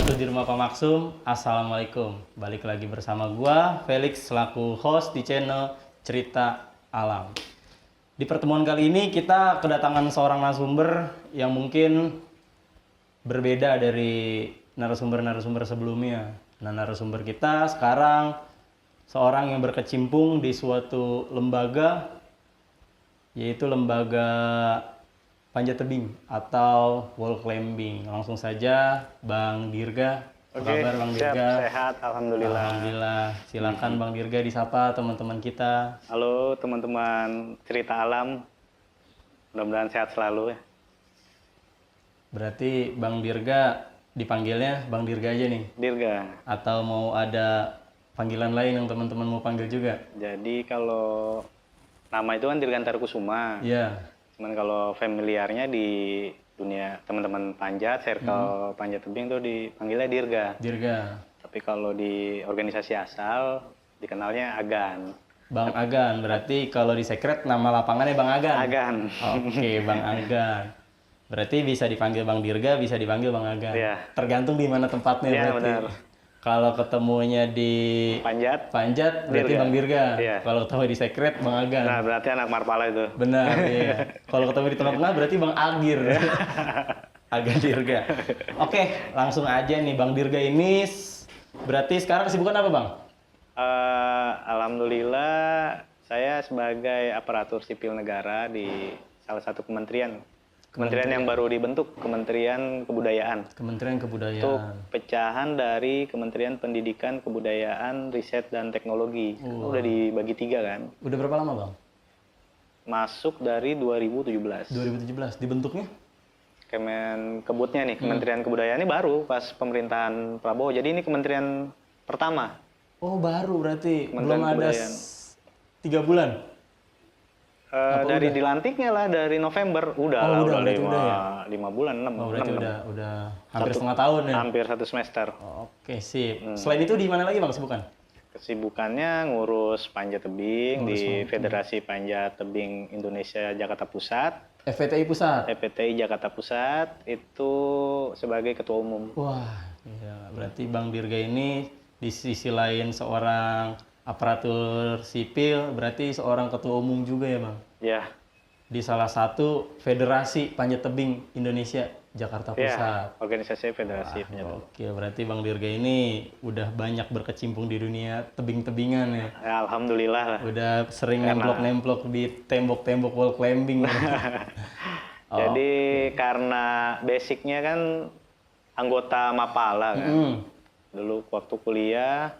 Sudirma Pamaksum, Assalamualaikum. Balik lagi bersama gua, Felix, selaku host di channel Cerita Alam. Di pertemuan kali ini kita kedatangan seorang narasumber yang mungkin berbeda dari narasumber-narasumber sebelumnya. Nah, narasumber kita sekarang seorang yang berkecimpung di suatu lembaga, yaitu lembaga panjat tebing atau wall climbing. Langsung saja Bang Dirga. Apa kabar Bang Dirga? Sehat, alhamdulillah. Alhamdulillah. Silakan Bang Dirga disapa teman-teman kita. Halo teman-teman Cerita Alam. Mudah-mudahan sehat selalu ya. Berarti Bang Dirga dipanggilnya Bang Dirga aja nih? Dirga. Atau mau ada panggilan lain yang teman-teman mau panggil juga? Jadi kalau nama itu kan Dirgantara Kusuma. Iya. Cuman kalau familiarnya di dunia teman-teman panjat, circle panjat tebing tuh dipanggilnya Dirga. Dirga. Tapi kalau di organisasi asal dikenalnya Agan. Bang Agan, berarti kalau di secret nama lapangannya Bang Agan? Agan. Oke, Bang Agan. Berarti bisa dipanggil Bang Dirga, bisa dipanggil Bang Agan. Iya. Tergantung di mana tempatnya Iya, berarti. benar. Kalau ketemunya di Panjat. berarti Dirga. Bang Dirga. Iya. Kalau ketemu di secret Bang Agan. Nah, berarti anak Marpala itu. Benar, iya. Kalau ketemu di tengah-tengah berarti Bang Agir. Agan Dirga. Oke, langsung aja nih Bang Dirga ini berarti sekarang kesibukan apa, Bang? Alhamdulillah saya sebagai aparatur sipil negara di salah satu kementerian yang baru dibentuk, Kementerian Kebudayaan. Kementerian Itu Kebudayaan. pecahan dari Kementerian Pendidikan, Kebudayaan, Riset dan Teknologi. Kan udah dibagi 3 kan. Udah berapa lama, Bang? Masuk dari 2017. 2017 dibentuknya? Kebudnya nih, Kementerian Kebudayaan ini baru pas pemerintahan Prabowo. Jadi ini kementerian pertama. Oh, baru berarti. Kementerian Belum ada Kebudayaan. 3 bulan. Dari dilantiknya lah dari November udah Oh, lah, udah, udah berarti udah ya? 5 bulan 6 Oh, berarti udah hampir setengah tahun ya. hampir 1 semester. Oke, sip. Selain itu di mana lagi, Bang, kesibukan? Kesibukannya ngurus panjat tebing di Federasi Panjat Tebing Indonesia Jakarta Pusat, FPTI Pusat. FPTI Jakarta Pusat, itu sebagai ketua umum. Wah, iya. Berarti Bang Dirga ini di sisi lain seorang aparatur sipil, berarti seorang ketua umum juga ya, Bang? Ya, Di salah satu Federasi Panjat Tebing Indonesia Jakarta ya, Pusat. organisasi Federasi Panjat Tebing. Oke, berarti Bang Dirga ini udah banyak berkecimpung di dunia tebing-tebingan ya. Ya, alhamdulillah lah. Udah sering nemplok-nemplok di tembok-tembok wall climbing. Jadi karena basicnya kan anggota Mapala kan. Dulu waktu kuliah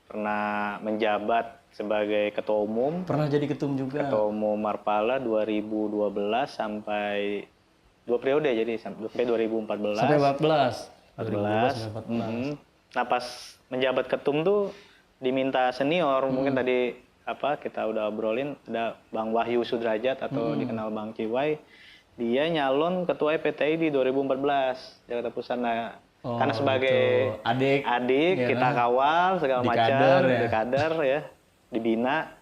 pernah menjabat sebagai ketua umum. Pernah jadi ketum juga. Ketua umum Marpala 2012 sampai 2 periode, jadi sampai 2014. Sampai 14. 14. Nah, pas menjabat ketum tuh diminta senior, mungkin tadi kita udah obrolin, ada Bang Wahyu Sudrajat atau dikenal Bang Ciwai. Dia nyalon ketua EPTI di 2014 Jakarta Pusat. Nah, karena sebagai adik ya, kita kawal segala macam, di kader ya, dibina.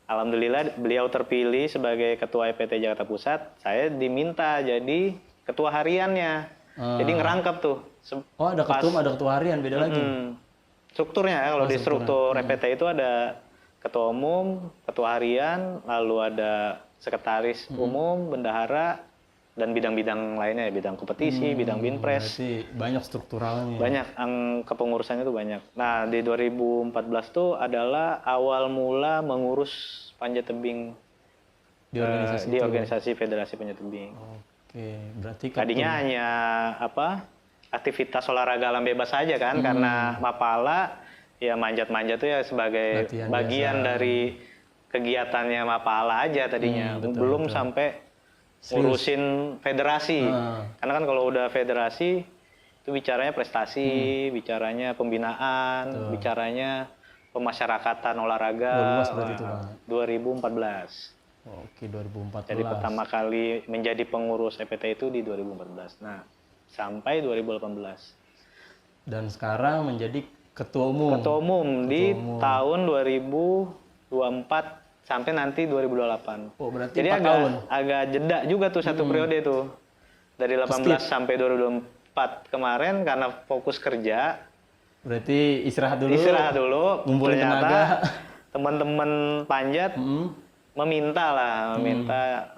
Alhamdulillah beliau terpilih sebagai ketua EPTI Jakarta Pusat. Saya diminta jadi ketua hariannya. Jadi ngerangkep tuh. Oh, ada ketum, ada ketua harian, beda lagi. Strukturnya kalau di struktur EPTI itu ada ketua umum, ketua harian, lalu ada sekretaris umum, bendahara, dan bidang-bidang lainnya, bidang kompetisi, bidang binpres. Berarti banyak strukturalnya. Banyak, kepengurusannya itu banyak. Nah, di 2014 tuh adalah awal mula mengurus panjat tebing di organisasi Federasi Panjat Tebing. Oke, berarti Tadinya hanya aktivitas olahraga alam bebas saja kan, karena Mapala ya manjat-manjat tuh ya sebagai latihan bagian biasa. dari kegiatannya Mapala aja tadinya, belum sampai ngurusin federasi. Karena kan kalau udah federasi itu bicaranya prestasi, bicaranya pembinaan, bicaranya pemasyarakatan olahraga. Luas berarti itu, Bang. 2014. Oke, 2014. Jadi pertama kali menjadi pengurus EPT itu di 2014. Nah, sampai 2018. Dan sekarang menjadi ketua umum. Ketua umum di tahun 2024 sampai nanti 2028. Oh, berarti Jadi 4 tahun. agak jeda juga tuh satu periode itu. Dari 18 sampai 2024 2024 kemarin karena fokus kerja, Berarti istirahat dulu. Ternyata Ngumpulin tenaga. teman-teman panjat meminta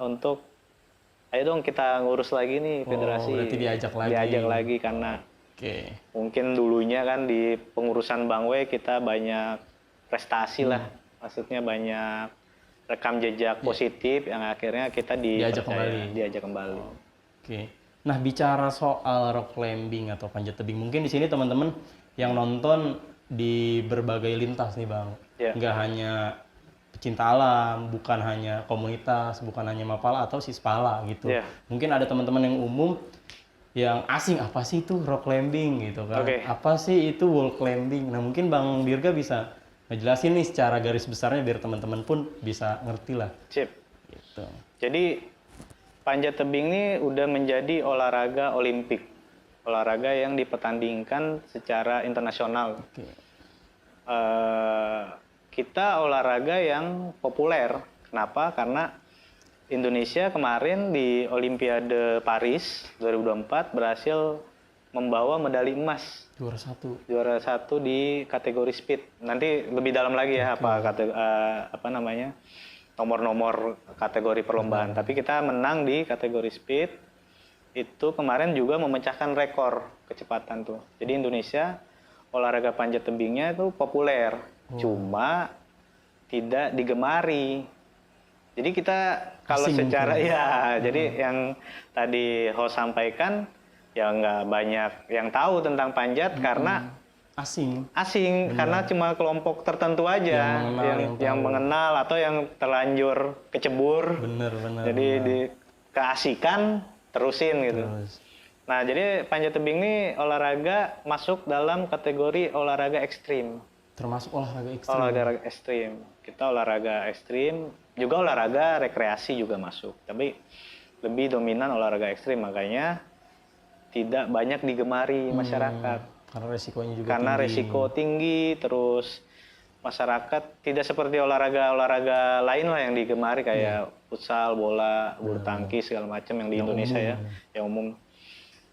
untuk ayo dong kita ngurus lagi nih federasi. Berarti diajak lagi. Diajak lagi karena mungkin dulunya kan di pengurusan Bangwe kita banyak prestasi lah, maksudnya banyak rekam jejak positif yang akhirnya kita diajak kembali. Nah, bicara soal rock climbing atau panjat tebing, mungkin di sini teman-teman yang nonton di berbagai lintas nih Bang. Nggak hanya pecinta alam, bukan hanya komunitas, bukan hanya Mapala atau Sispala gitu. Mungkin ada teman-teman yang umum yang asing, apa sih itu rock climbing gitu kan? Apa sih itu wall climbing? Nah, mungkin Bang Dirga bisa ngejelasin nih secara garis besarnya biar teman-teman pun bisa ngerti lah. Sip. Gitu. Jadi panjat tebing ini udah menjadi olahraga olimpik. Olahraga yang dipertandingkan secara internasional. Kita olahraga yang populer. Kenapa? Karena Indonesia kemarin di Olimpiade Paris 2024 berhasil membawa medali emas. Juara satu di kategori speed. Nanti lebih dalam lagi ya apa namanya nomor-nomor kategori perlombaan. Tapi kita menang di kategori speed. Itu kemarin juga memecahkan rekor kecepatan tuh. Jadi Indonesia olahraga panjat tebingnya itu populer, cuma tidak digemari. Jadi kita kalau asing secara mungkin. jadi yang tadi host sampaikan ya nggak banyak yang tahu tentang panjat karena asing karena cuma kelompok tertentu aja yang mengenal atau yang terlanjur kecebur. Bener. Jadi di keasikan terusin gitu. Nah, jadi panjat tebing ini olahraga masuk dalam kategori olahraga ekstrim. Termasuk olahraga ekstrim. Olahraga ekstrim. Kita olahraga ekstrim, juga olahraga rekreasi juga masuk. Tapi lebih dominan olahraga ekstrim, makanya tidak banyak digemari masyarakat. Karena resikonya juga karena tinggi. resiko tinggi, terus masyarakat tidak seperti olahraga lain lah yang digemari kayak futsal, bola, bulu tangkis segala macam yang di Indonesia umum, yang umum.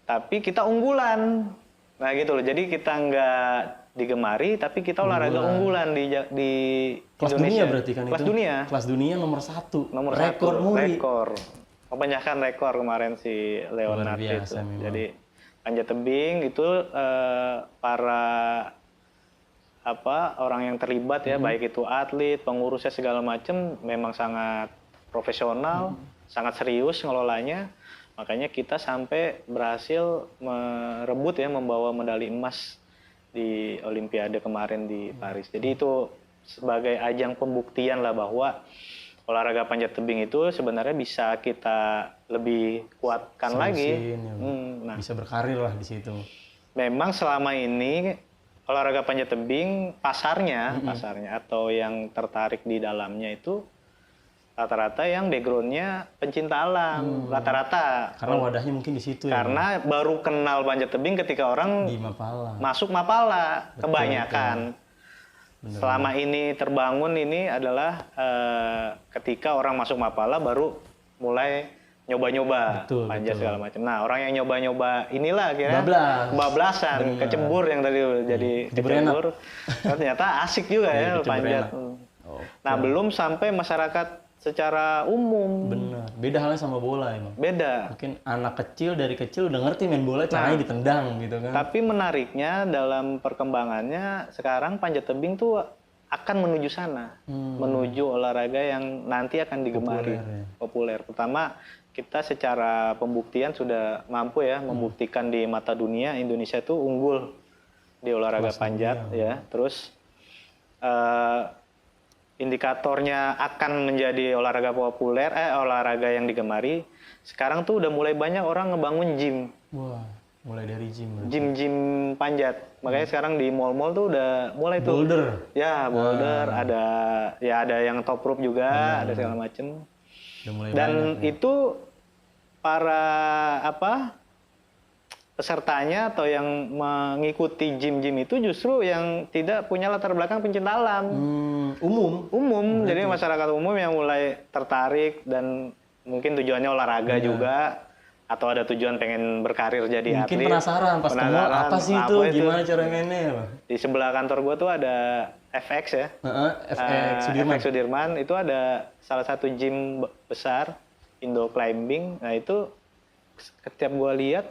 Tapi kita unggulan, nah gitu loh. Jadi kita nggak digemari, tapi kita olahraga unggulan di kelas Indonesia. Dunia berarti kan kelas itu? Dunia. Kelas dunia nomor 1. Rekor muri. Rekor. Memecahkan rekor kemarin si Leonard itu. Memang. Jadi panjat tebing itu para orang yang terlibat ya, baik itu atlet, pengurusnya segala macam memang sangat profesional, sangat serius ngelolanya. Makanya kita sampai berhasil membawa medali emas di Olimpiade kemarin di Paris. Jadi itu sebagai ajang pembuktian lah bahwa olahraga panjat tebing itu sebenarnya bisa kita lebih kuatkan lagi. Bisa berkarir lah di situ. Memang selama ini olahraga panjat tebing pasarnya atau yang tertarik di dalamnya itu rata-rata yang backgroundnya pencinta alam, rata-rata. Karena wadahnya mungkin di situ ya. Karena baru kenal panjat tebing ketika orang di Mapala. Masuk Mapala, kebanyakan. Selama ini terbangun ini adalah ketika orang masuk Mapala baru mulai nyoba-nyoba panjat segala macam. Nah, orang yang nyoba-nyoba inilah kira bablasan, kecebur yang tadi jadi kecebur. Ternyata asik juga ya panjat. Nah, belum sampai masyarakat secara umum. Benar. Beda halnya sama bola emang. Beda. Mungkin anak kecil dari kecil udah ngerti main bola, caranya ditendang gitu kan. Tapi menariknya dalam perkembangannya sekarang panjat tebing tuh akan menuju sana. Menuju olahraga yang nanti akan digemari. Populer. Pertama, kita secara pembuktian sudah mampu ya membuktikan di mata dunia Indonesia itu unggul di olahraga panjat ya. Terus indikatornya akan menjadi olahraga populer, olahraga yang digemari. Sekarang tuh udah mulai banyak orang ngebangun gym. Wah, mulai dari gym. Gym panjat. Makanya sekarang di mall-mall tuh udah mulai tuh. Boulder. Ya, boulder. Ada yang top rope juga, ada segala macem. Dan itu para pesertanya atau yang mengikuti gym-gym itu justru yang tidak punya latar belakang pencinta alam. Umum. Jadi masyarakat umum yang mulai tertarik dan mungkin tujuannya olahraga juga. atau ada tujuan pengen berkarir jadi Mungkin atlet. penasaran pas ke mall apa sih itu, gimana cara mainnya? Di sebelah kantor gue tuh ada FX ya. FX Sudirman. FX Sudirman itu ada salah satu gym besar Indo Climbing. Nah itu setiap gue lihat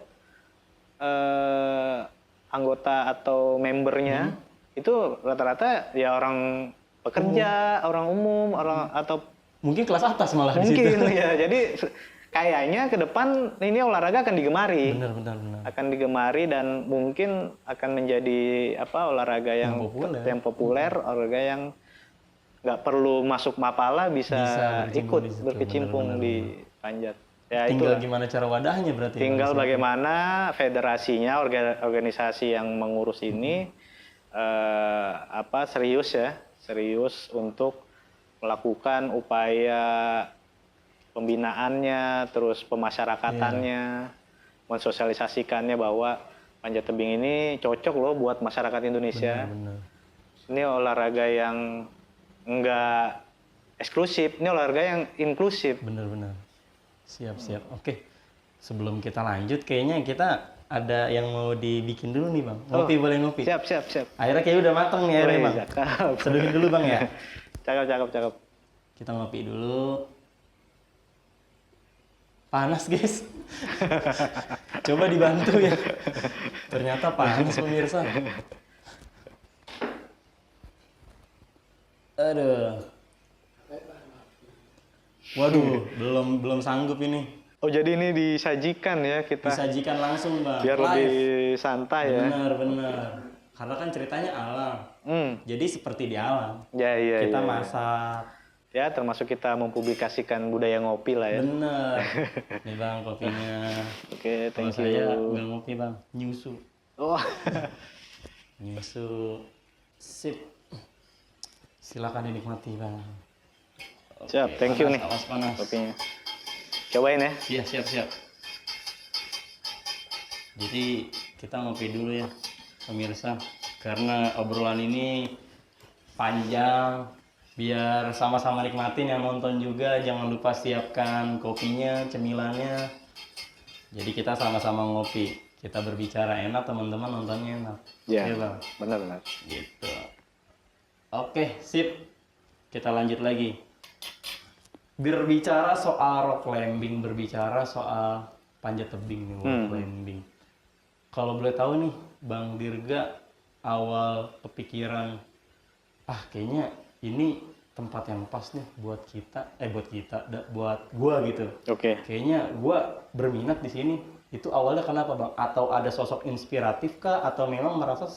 anggota atau membernya itu rata-rata ya orang pekerja, orang umum, orang atau mungkin kelas atas malah di situ. mungkin ya. Jadi kayaknya ke depan ini olahraga akan digemari. Benar. Akan digemari dan mungkin akan menjadi olahraga yang populer, olahraga yang nggak perlu masuk Mapala bisa ikut berkecimpung di panjat. Ya, tinggal itulah. Gimana cara wadahnya berarti. Tinggal bagaimana federasinya, organisasi yang mengurus ini serius untuk melakukan upaya pembinaannya, terus pemasyarakatannya, mensosialisasikannya bahwa panjat tebing ini cocok loh buat masyarakat Indonesia. Benar. Ini olahraga yang enggak eksklusif, ini olahraga yang inklusif. Benar. Siap. Oke. Sebelum kita lanjut, kayaknya kita ada yang mau dibikin dulu nih Bang. Ngopi boleh ngopi? Siap. Airnya kayaknya udah mateng nih airnya Bang. Seduhin dulu Bang ya. Cakep. Kita ngopi dulu. Panas guys. Coba dibantu ya. Ternyata panas pemirsa. Aduh. Waduh, belum sanggup ini. Oh jadi ini disajikan ya kita. Disajikan langsung Bang. Biar Live. lebih santai ya. Benar. Karena kan ceritanya alam. Jadi seperti di alam. Ya. Kita masak. Ya termasuk kita mempublikasikan budaya ngopi lah ya. Bener. Nih Bang kopinya. Oke, Kalau thank you. saya nggak ngopi Bang, nyusu. Oh. Nyusu. Sip. Silakan dinikmati Bang. Siap, thank you nih. Awas panas. Kopinya. Cobain ya. Iya, siap. Jadi kita ngopi dulu ya, pemirsa. Karena obrolan ini panjang, biar sama-sama nikmatin yang nonton juga. Jangan lupa siapkan kopinya, cemilannya. Jadi kita sama-sama ngopi. Kita berbicara enak, teman-teman nontonnya enak. Ya, Bang. benar. Gitu. Oke, sip. Kita lanjut lagi. Berbicara soal rock climbing, berbicara soal panjat tebing nih, rock climbing. Kalau boleh tahu nih, Bang Dirga awal kepikiran, kayaknya ini tempat yang pas nih buat buat gua gitu. Oke. Kayaknya gua berminat di sini. Itu awalnya kenapa Bang? Atau ada sosok inspiratif kah? Atau memang merasa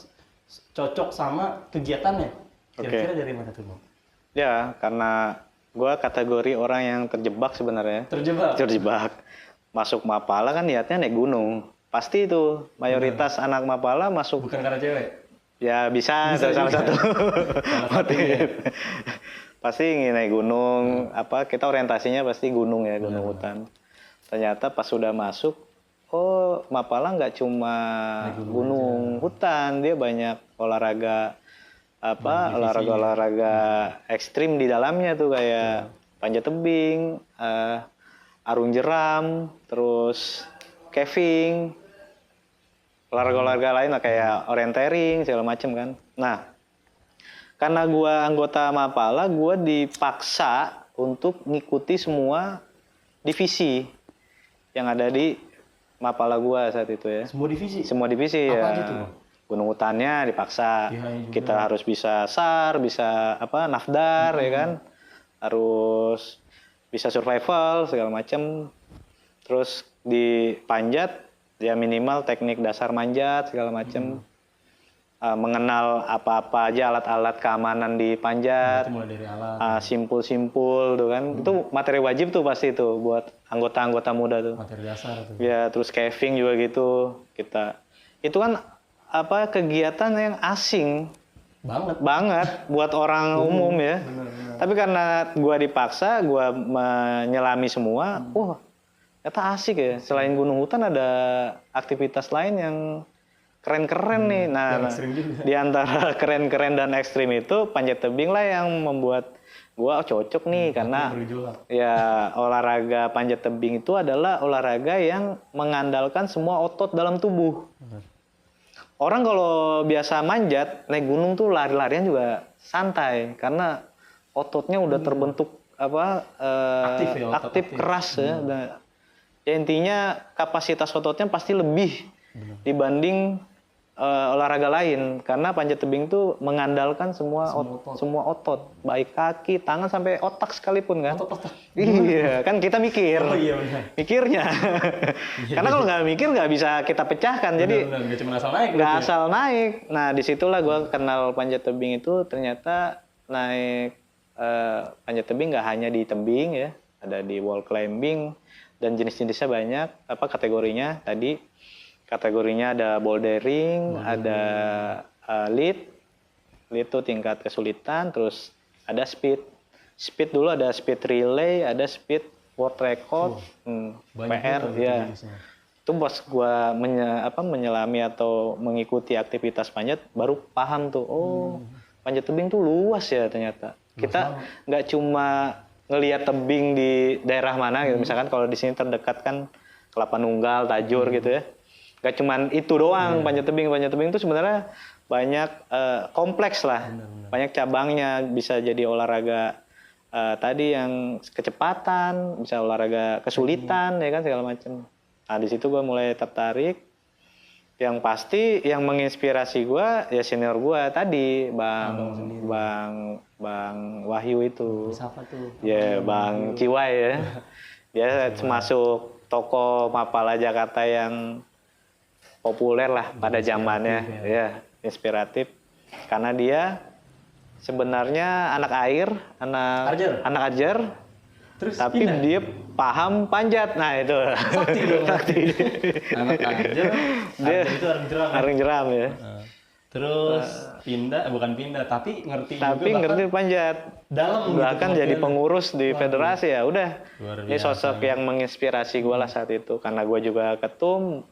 cocok sama kegiatannya? Kira-kira dari mana tuh Bang? Ya, karena gue kategori orang yang terjebak sebenarnya. Terjebak. Masuk Mapala kan niatnya naik gunung. Pasti itu mayoritas anak Mapala masuk. Bukan karena cewek? Ya bisa salah satu. Pasti ingin naik gunung. Kita orientasinya pasti gunung ya, gunung hutan. Ternyata pas sudah masuk, Mapala nggak cuma gunung hutan, dia banyak olahraga. Olahraga ekstrim di dalamnya tuh kayak panjat tebing, arung jeram, terus caving, olahraga lain lah kayak orienteering segala macem kan. Nah, karena gua anggota Mapala, gua dipaksa untuk ngikuti semua divisi yang ada di Mapala gua saat itu ya. Semua divisi apa ya. aja tuh? Gunung hutannya dipaksa, kita harus bisa SAR, bisa nafdar ya kan, harus bisa survival segala macam. Terus di panjat ya minimal teknik dasar manjat segala macam, mengenal apa-apa aja alat-alat keamanan di panjat, mulai dari alat, simpul tuh kan, itu materi wajib tuh pasti tuh buat anggota-anggota muda tuh. Materi dasar tuh. Ya terus caving juga gitu itu kan kegiatan yang asing banget buat orang umum ya. Bener. Tapi karena gua dipaksa, gua menyelami semua, ternyata asik ya. Selain gunung hutan ada aktivitas lain yang keren-keren nih. Nah, di antara keren-keren dan ekstrim itu panjat tebing lah yang membuat gua cocok nih karena Bergejolak. ya olahraga panjat tebing itu adalah olahraga yang mengandalkan semua otot dalam tubuh. Benar. Orang kalau biasa manjat naik gunung tuh lari-larian juga santai karena ototnya udah terbentuk Aktif ya, otot aktif aktif. keras ya. Ya intinya kapasitas ototnya pasti lebih dibanding olahraga lain karena panjat tebing itu mengandalkan semua otot, baik kaki, tangan sampai otak sekalipun kan. Otot-otot. Iya, kan kita mikir. Oh iya benar. Mikirnya. Karena kalau nggak mikir nggak bisa kita pecahkan. Jadi Benar, nggak cuma asal naik. nggak berarti ya? asal naik. Nah disitulah gue kenal panjat tebing itu ternyata naik panjat tebing nggak hanya di tebing ya, ada di wall climbing dan jenis-jenisnya banyak. Kategorinya tadi? Kategorinya ada bouldering, ada lead itu tingkat kesulitan, terus ada speed. Speed dulu ada speed relay, ada speed world record, Banyak PR juga ya. jenisnya. Itu pas gua menyelami atau mengikuti aktivitas panjat baru paham tuh, panjat tebing tuh luas ya ternyata. Kita nggak cuma ngelihat tebing di daerah mana gitu, misalkan kalau di sini terdekat kan Kelapa Nunggal, Tajur gitu ya. Gak cuman itu doang panjat tebing itu sebenarnya banyak kompleks lah, banyak cabangnya, bisa jadi olahraga tadi yang kecepatan, bisa olahraga kesulitan ya kan segala macam. Nah di situ gue mulai tertarik. Yang pasti yang menginspirasi gue ya senior gue tadi Bang Wahyu itu. Siapa tuh? Ya Bang Ciwai ya. Dia termasuk tokoh Mapala Jakarta yang populer lah pada zamannya, ya inspiratif karena dia sebenarnya anak air, anak ajar, Terus tapi pindah. dia paham panjat. Nah itu sakti. Anak aja. Dia Itu orang areng jeram ya. Terus bukan pindah, tapi ngerti Tapi juga ngerti panjat. dalam Bahkan jadi pengurus di federasi ya udah. Luar Ini sosok yang menginspirasi gue lah saat itu karena gue juga ketum,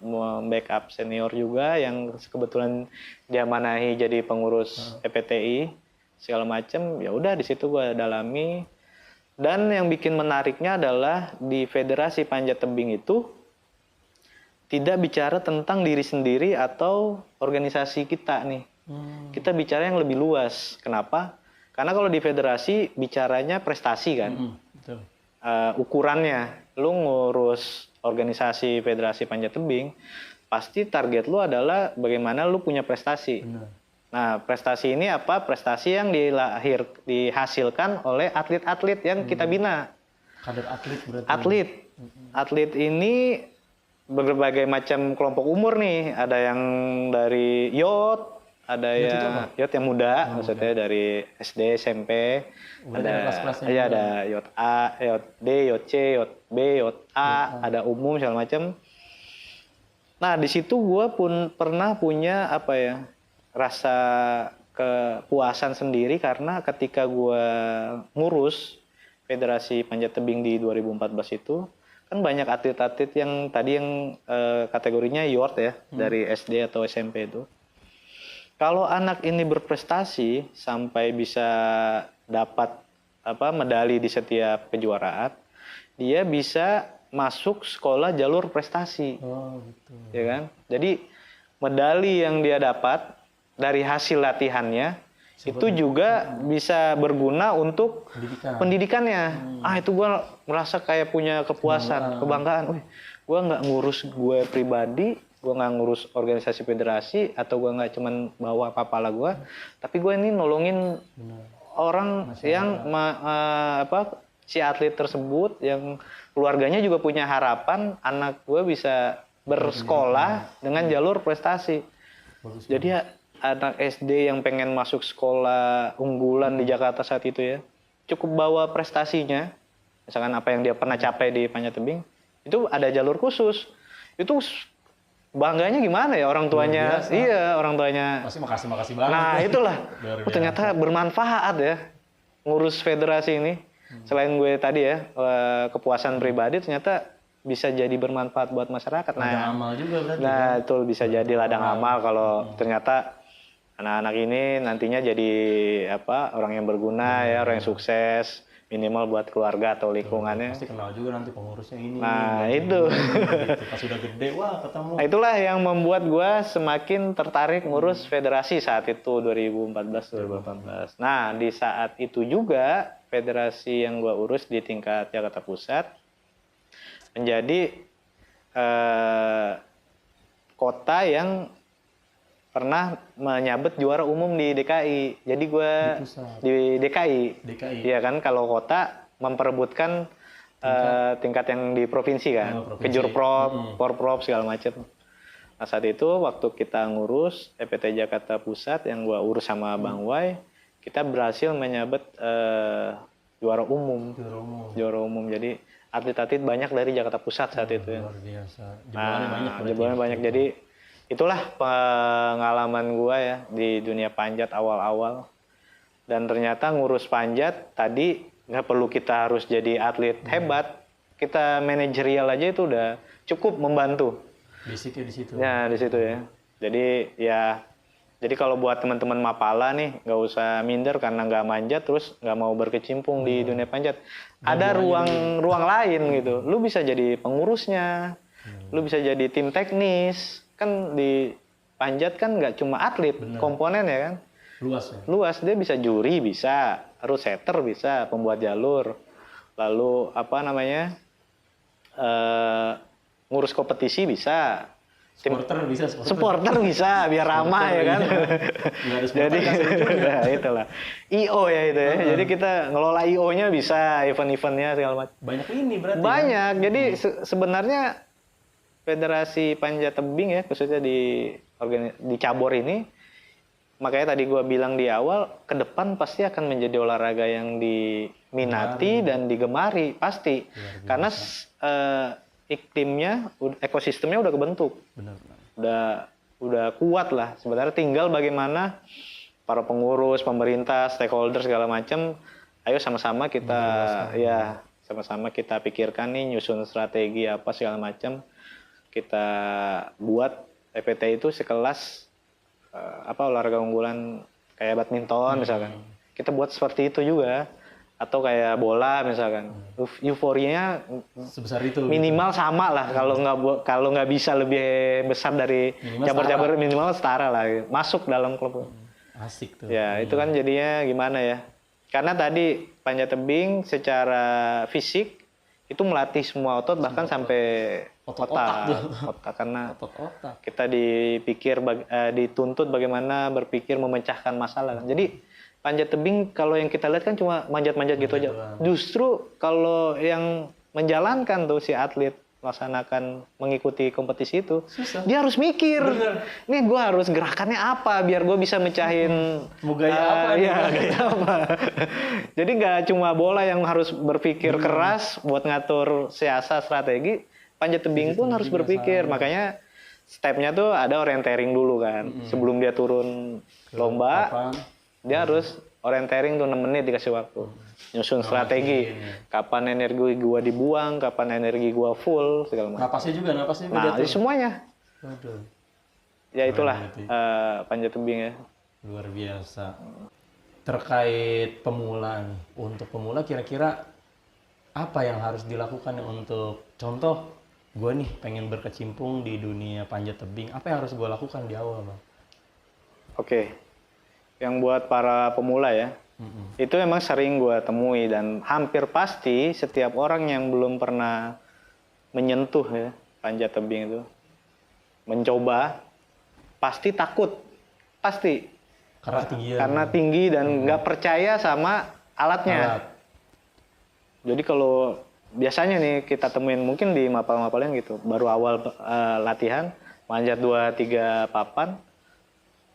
backup senior juga yang kebetulan dia manahi jadi pengurus EPTI segala macem. Ya udah di situ gue dalami. Dan yang bikin menariknya adalah di federasi panjat tebing itu tidak bicara tentang diri sendiri atau organisasi kita nih. Kita bicara yang lebih luas. Kenapa? Karena kalau di federasi bicaranya prestasi kan. Betul. Ukurannya, lu ngurus organisasi federasi panjat tebing, pasti target lu adalah bagaimana lu punya prestasi. Benar. Nah, prestasi ini apa? Prestasi yang dihasilkan oleh atlet-atlet yang kita bina. Kader atlet berarti. Atlet ini berbagai macam kelompok umur nih. Ada yang dari yacht, ada yacht yang muda, maksudnya dari SD, SMP. Ada kelas-kelasnya ya ada yacht A, yacht D, yacht C, yacht B, yacht A, ada umum segala macam. Nah, di situ gue pun pernah punya rasa kepuasan sendiri karena ketika gue ngurus Federasi Panjat Tebing di 2014 itu kan banyak atlet-atlet yang tadi yang kategorinya youth ya dari SD atau SMP itu. Kalau anak ini berprestasi sampai bisa dapat medali di setiap kejuaraan, dia bisa masuk sekolah jalur prestasi. Oh, gitu. Ya kan? Jadi medali yang dia dapat dari hasil latihannya itu juga bisa berguna untuk pendidikannya. Itu gue merasa kayak punya kepuasan, kebanggaan. Gue nggak ngurus gue pribadi, gue nggak ngurus organisasi federasi, atau gue nggak cuman bawa kepala gue, tapi gue ini nolongin orang yang si atlet tersebut yang keluarganya juga punya harapan anak gue bisa bersekolah dengan jalur prestasi. Jadi anak SD yang pengen masuk sekolah unggulan di Jakarta saat itu ya, cukup bawa prestasinya, misalkan apa yang dia pernah capai di panjat tebing, itu ada jalur khusus. Itu bangganya gimana ya orang tuanya? Iya, orang tuanya. Pasti makasih banget. Nah, itulah. Ternyata bermanfaat ya ngurus federasi ini. Selain gue tadi ya, kepuasan pribadi, ternyata bisa jadi bermanfaat buat masyarakat. Ladang amal juga berarti. Nah, itu bisa jadi ladang amal kalau ternyata anak-anak ini nantinya jadi orang yang berguna ya, orang yang sukses, minimal buat keluarga atau lingkungannya. Pasti kenal juga nanti pengurusnya ini. Nah, ini, itu. gitu. Pas udah gede, wah ketemu. Nah, itulah yang membuat gue semakin tertarik ngurus federasi saat itu 2014-2018. Nah, di saat itu juga federasi yang gue urus di tingkat Jakarta Pusat menjadi kota yang pernah menyabet juara umum di DKI. Jadi gue di DKI. Iya kan, kalau kota memperebutkan tingkat yang di provinsi kan, Kejurprov, Porprov segala macam. Nah saat itu waktu kita ngurus EPT Jakarta Pusat yang gue urus sama Bang Wai, kita berhasil menyabet juara umum. Juara umum. Jadi atlet-atlet banyak dari Jakarta Pusat saat itu. Luar biasa. Jebolannya banyak. Jadi itulah pengalaman gua ya di dunia panjat awal-awal. Dan ternyata ngurus panjat tadi nggak perlu kita harus jadi atlet hebat. Kita manajerial aja itu udah cukup membantu. Basicnya di situ. Ya di situ ya. Jadi kalau buat teman-teman Mapala nih nggak usah minder karena nggak manjat terus nggak mau berkecimpung di dunia panjat. Ada ruang lain gitu. Lu bisa jadi pengurusnya, lu bisa jadi tim teknis. Kan di panjat kan nggak cuma atlet, komponen ya kan. Luas ya? Luas, dia bisa juri, bisa route setter, bisa pembuat jalur. Lalu ngurus kompetisi bisa. Supporter bisa biar ramah ya kan. Jadi nah, itulah IO ya itu ya. Jadi kita ngelola IO-nya bisa, event-eventnya segala macam. Banyak ini berarti. Banyak. Ya? Jadi sebenarnya Federasi Panjat Tebing ya khususnya di cabur ini, makanya tadi gue bilang di awal, ke depan pasti akan menjadi olahraga yang diminati dan digemari pasti. Karena iklimnya, ekosistemnya udah kebentuk. Udah kuat lah. Sebenarnya tinggal bagaimana para pengurus, pemerintah, stakeholder segala macam, ayo sama-sama kita sama-sama kita pikirkan nih, nyusun strategi apa segala macam. Kita buat EPT itu sekelas olahraga unggulan kayak badminton misalkan. Kita buat seperti itu juga, atau kayak bola misalkan. Euforianya sebesar itu minimal gitu. Sama lah, kalau nggak bisa lebih besar dari cabur-cabur minimal setara lah gitu. Masuk dalam klub. Asik tuh. Ya itu kan jadinya gimana ya, karena tadi panjat tebing secara fisik itu melatih semua otot, bahkan sampai otak karena kita dituntut bagaimana berpikir memecahkan masalah. Jadi panjat tebing kalau yang kita lihat kan cuma manjat-manjat gitu aja. Justru kalau yang menjalankan tuh si atlet melaksanakan mengikuti kompetisi itu, susah. Dia harus mikir. Nih gue harus gerakannya apa biar gue bisa mecahin gaya apa. Jadi nggak cuma bola yang harus berpikir keras buat ngatur siasat strategi, panjat tebing pun harus berpikir. Makanya stepnya tuh ada orienteering dulu kan. Sebelum dia turun lomba, dia harus orienteering tuh 6 menit dikasih waktu. Nyusun strategi. Kapan energi gua dibuang, kapan energi gua full, segala macam. Napasnya juga. Nah, semuanya. Aduh. Ya itulah panjat tebing ya. Luar biasa. Terkait pemula nih. Untuk pemula kira-kira apa yang harus dilakukan untuk contoh gue nih pengen berkecimpung di dunia panjat tebing, apa yang harus gue lakukan di awal, Bang? Oke. Yang buat para pemula ya. Itu emang sering gue temui dan hampir pasti setiap orang yang belum pernah menyentuh ya panjat tebing itu, mencoba, pasti takut. Pasti. Karena tinggi dan nggak percaya sama alatnya. Jadi kalau biasanya nih kita temuin mungkin di mapal-mapal yang gitu, baru awal latihan, manjat 2-3 papan,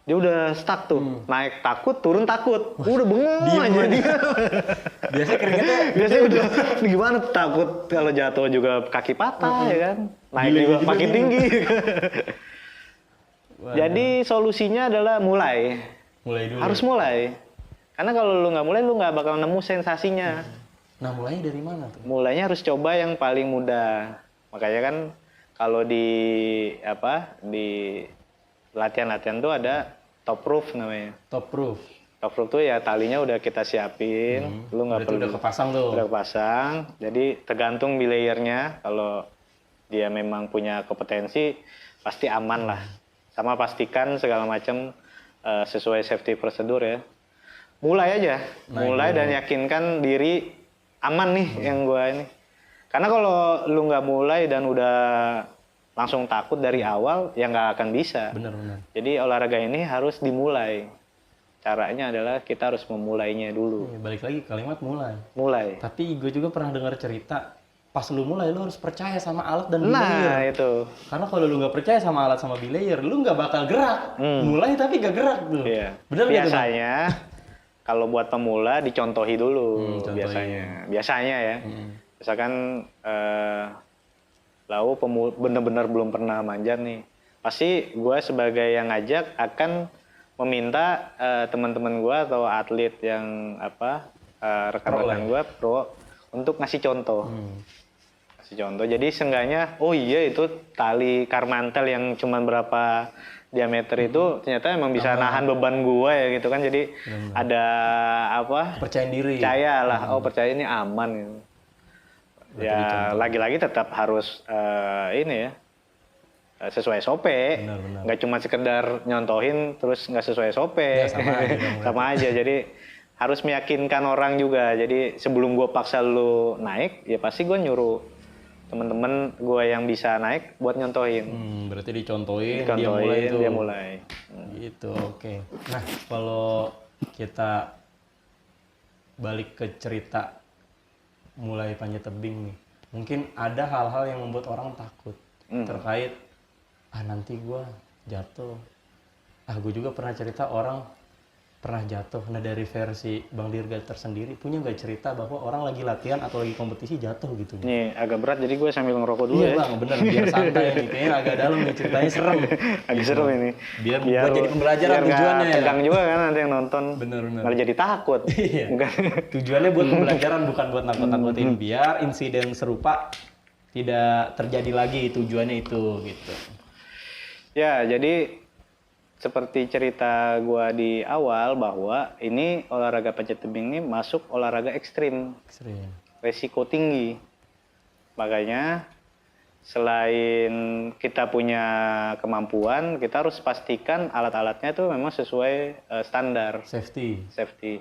dia udah stuck tuh, naik takut, turun takut, udah bengong aja dia. Biasanya udah gimana, takut kalau jatuh juga kaki patah ya kan, naik juga makin tinggi. Jadi solusinya adalah mulai dulu. Harus mulai, karena kalau lu nggak mulai lu nggak bakal nemu sensasinya. Nah mulainya dari mana tuh? Mulainya harus coba yang paling mudah. Makanya kan kalau di latihan-latihan tuh ada top roof namanya. Top proof. Top roof tuh ya talinya udah kita siapin, lu nggak Berarti perlu udah kepasang tuh. udah kepasang. Jadi tergantung belayernya, kalau dia memang punya kompetensi pasti aman lah. Sama pastikan segala macam sesuai safety prosedur ya. Mulai aja, mulai dan yakinkan diri aman nih yang gua ini. Karena kalau lu nggak mulai dan udah langsung takut dari awal, ya nggak akan bisa. Benar-benar. Jadi olahraga ini harus dimulai. Caranya adalah kita harus memulainya dulu. Balik lagi kalimat mulai. Mulai. Tapi gue juga pernah dengar cerita, pas lu mulai lu harus percaya sama alat dan Nah belayer. itu. Karena kalau lu nggak percaya sama alat sama belayer, lu nggak bakal gerak. Mulai tapi nggak gerak tuh. Iya. Bener nggak tuh, Bang? Biasanya kalau buat pemula dicontohi dulu. contohin. Biasanya ya. Misalkan lau bener-bener belum pernah manjat nih. Pasti gue sebagai yang ngajak akan meminta teman-teman gue atau atlet yang rekan-rekan gue pro untuk ngasih contoh. Ngasih contoh. Jadi seenggaknya, oh iya itu tali karmantel yang cuman berapa diameter itu ternyata emang bisa nahan beban gue ya gitu kan. Jadi ada Percaya diri. percaya lah, oh percaya ini aman gitu. Ya lagi-lagi tetap harus ini ya sesuai SOP, Benar. nggak cuma sekedar nyontohin terus nggak sesuai SOP, Ya, sama aja dong, sama aja. Jadi harus meyakinkan orang juga. Jadi sebelum gue paksa lu naik, ya pasti gue nyuruh temen-temen gue yang bisa naik buat nyontohin. Berarti dicontohin, dia Dicontohin, mulai itu. dia mulai. Gitu, oke. Nah, kalau kita balik ke cerita mulai panjat tebing nih, mungkin ada hal-hal yang membuat orang takut terkait nanti gue jatuh. Gue juga pernah cerita orang pernah jatuh. Nah, dari versi Bang Dirga tersendiri punya nggak cerita bahwa orang lagi latihan atau lagi kompetisi jatuh gitu? Nih agak berat jadi gue sambil ngerokok dulu Iya ya. Bang, bener, biar santai nih, kayaknya agak dalam nih ceritanya, serem. Agak seru ini. Biar buat jadi pembelajaran biar nggak tujuannya ya. tegang juga kan nanti yang nonton. Bener. Malah jadi takut. Iya. Bukan. Tujuannya buat pembelajaran, bukan buat nakut-nakutin, biar insiden serupa tidak terjadi lagi, tujuannya itu gitu. Ya, jadi seperti cerita gua di awal bahwa ini olahraga panjat tebing ini masuk olahraga ekstrim, Ekstrim. resiko tinggi. Makanya selain kita punya kemampuan, kita harus pastikan alat-alatnya itu memang sesuai standar Safety. safety.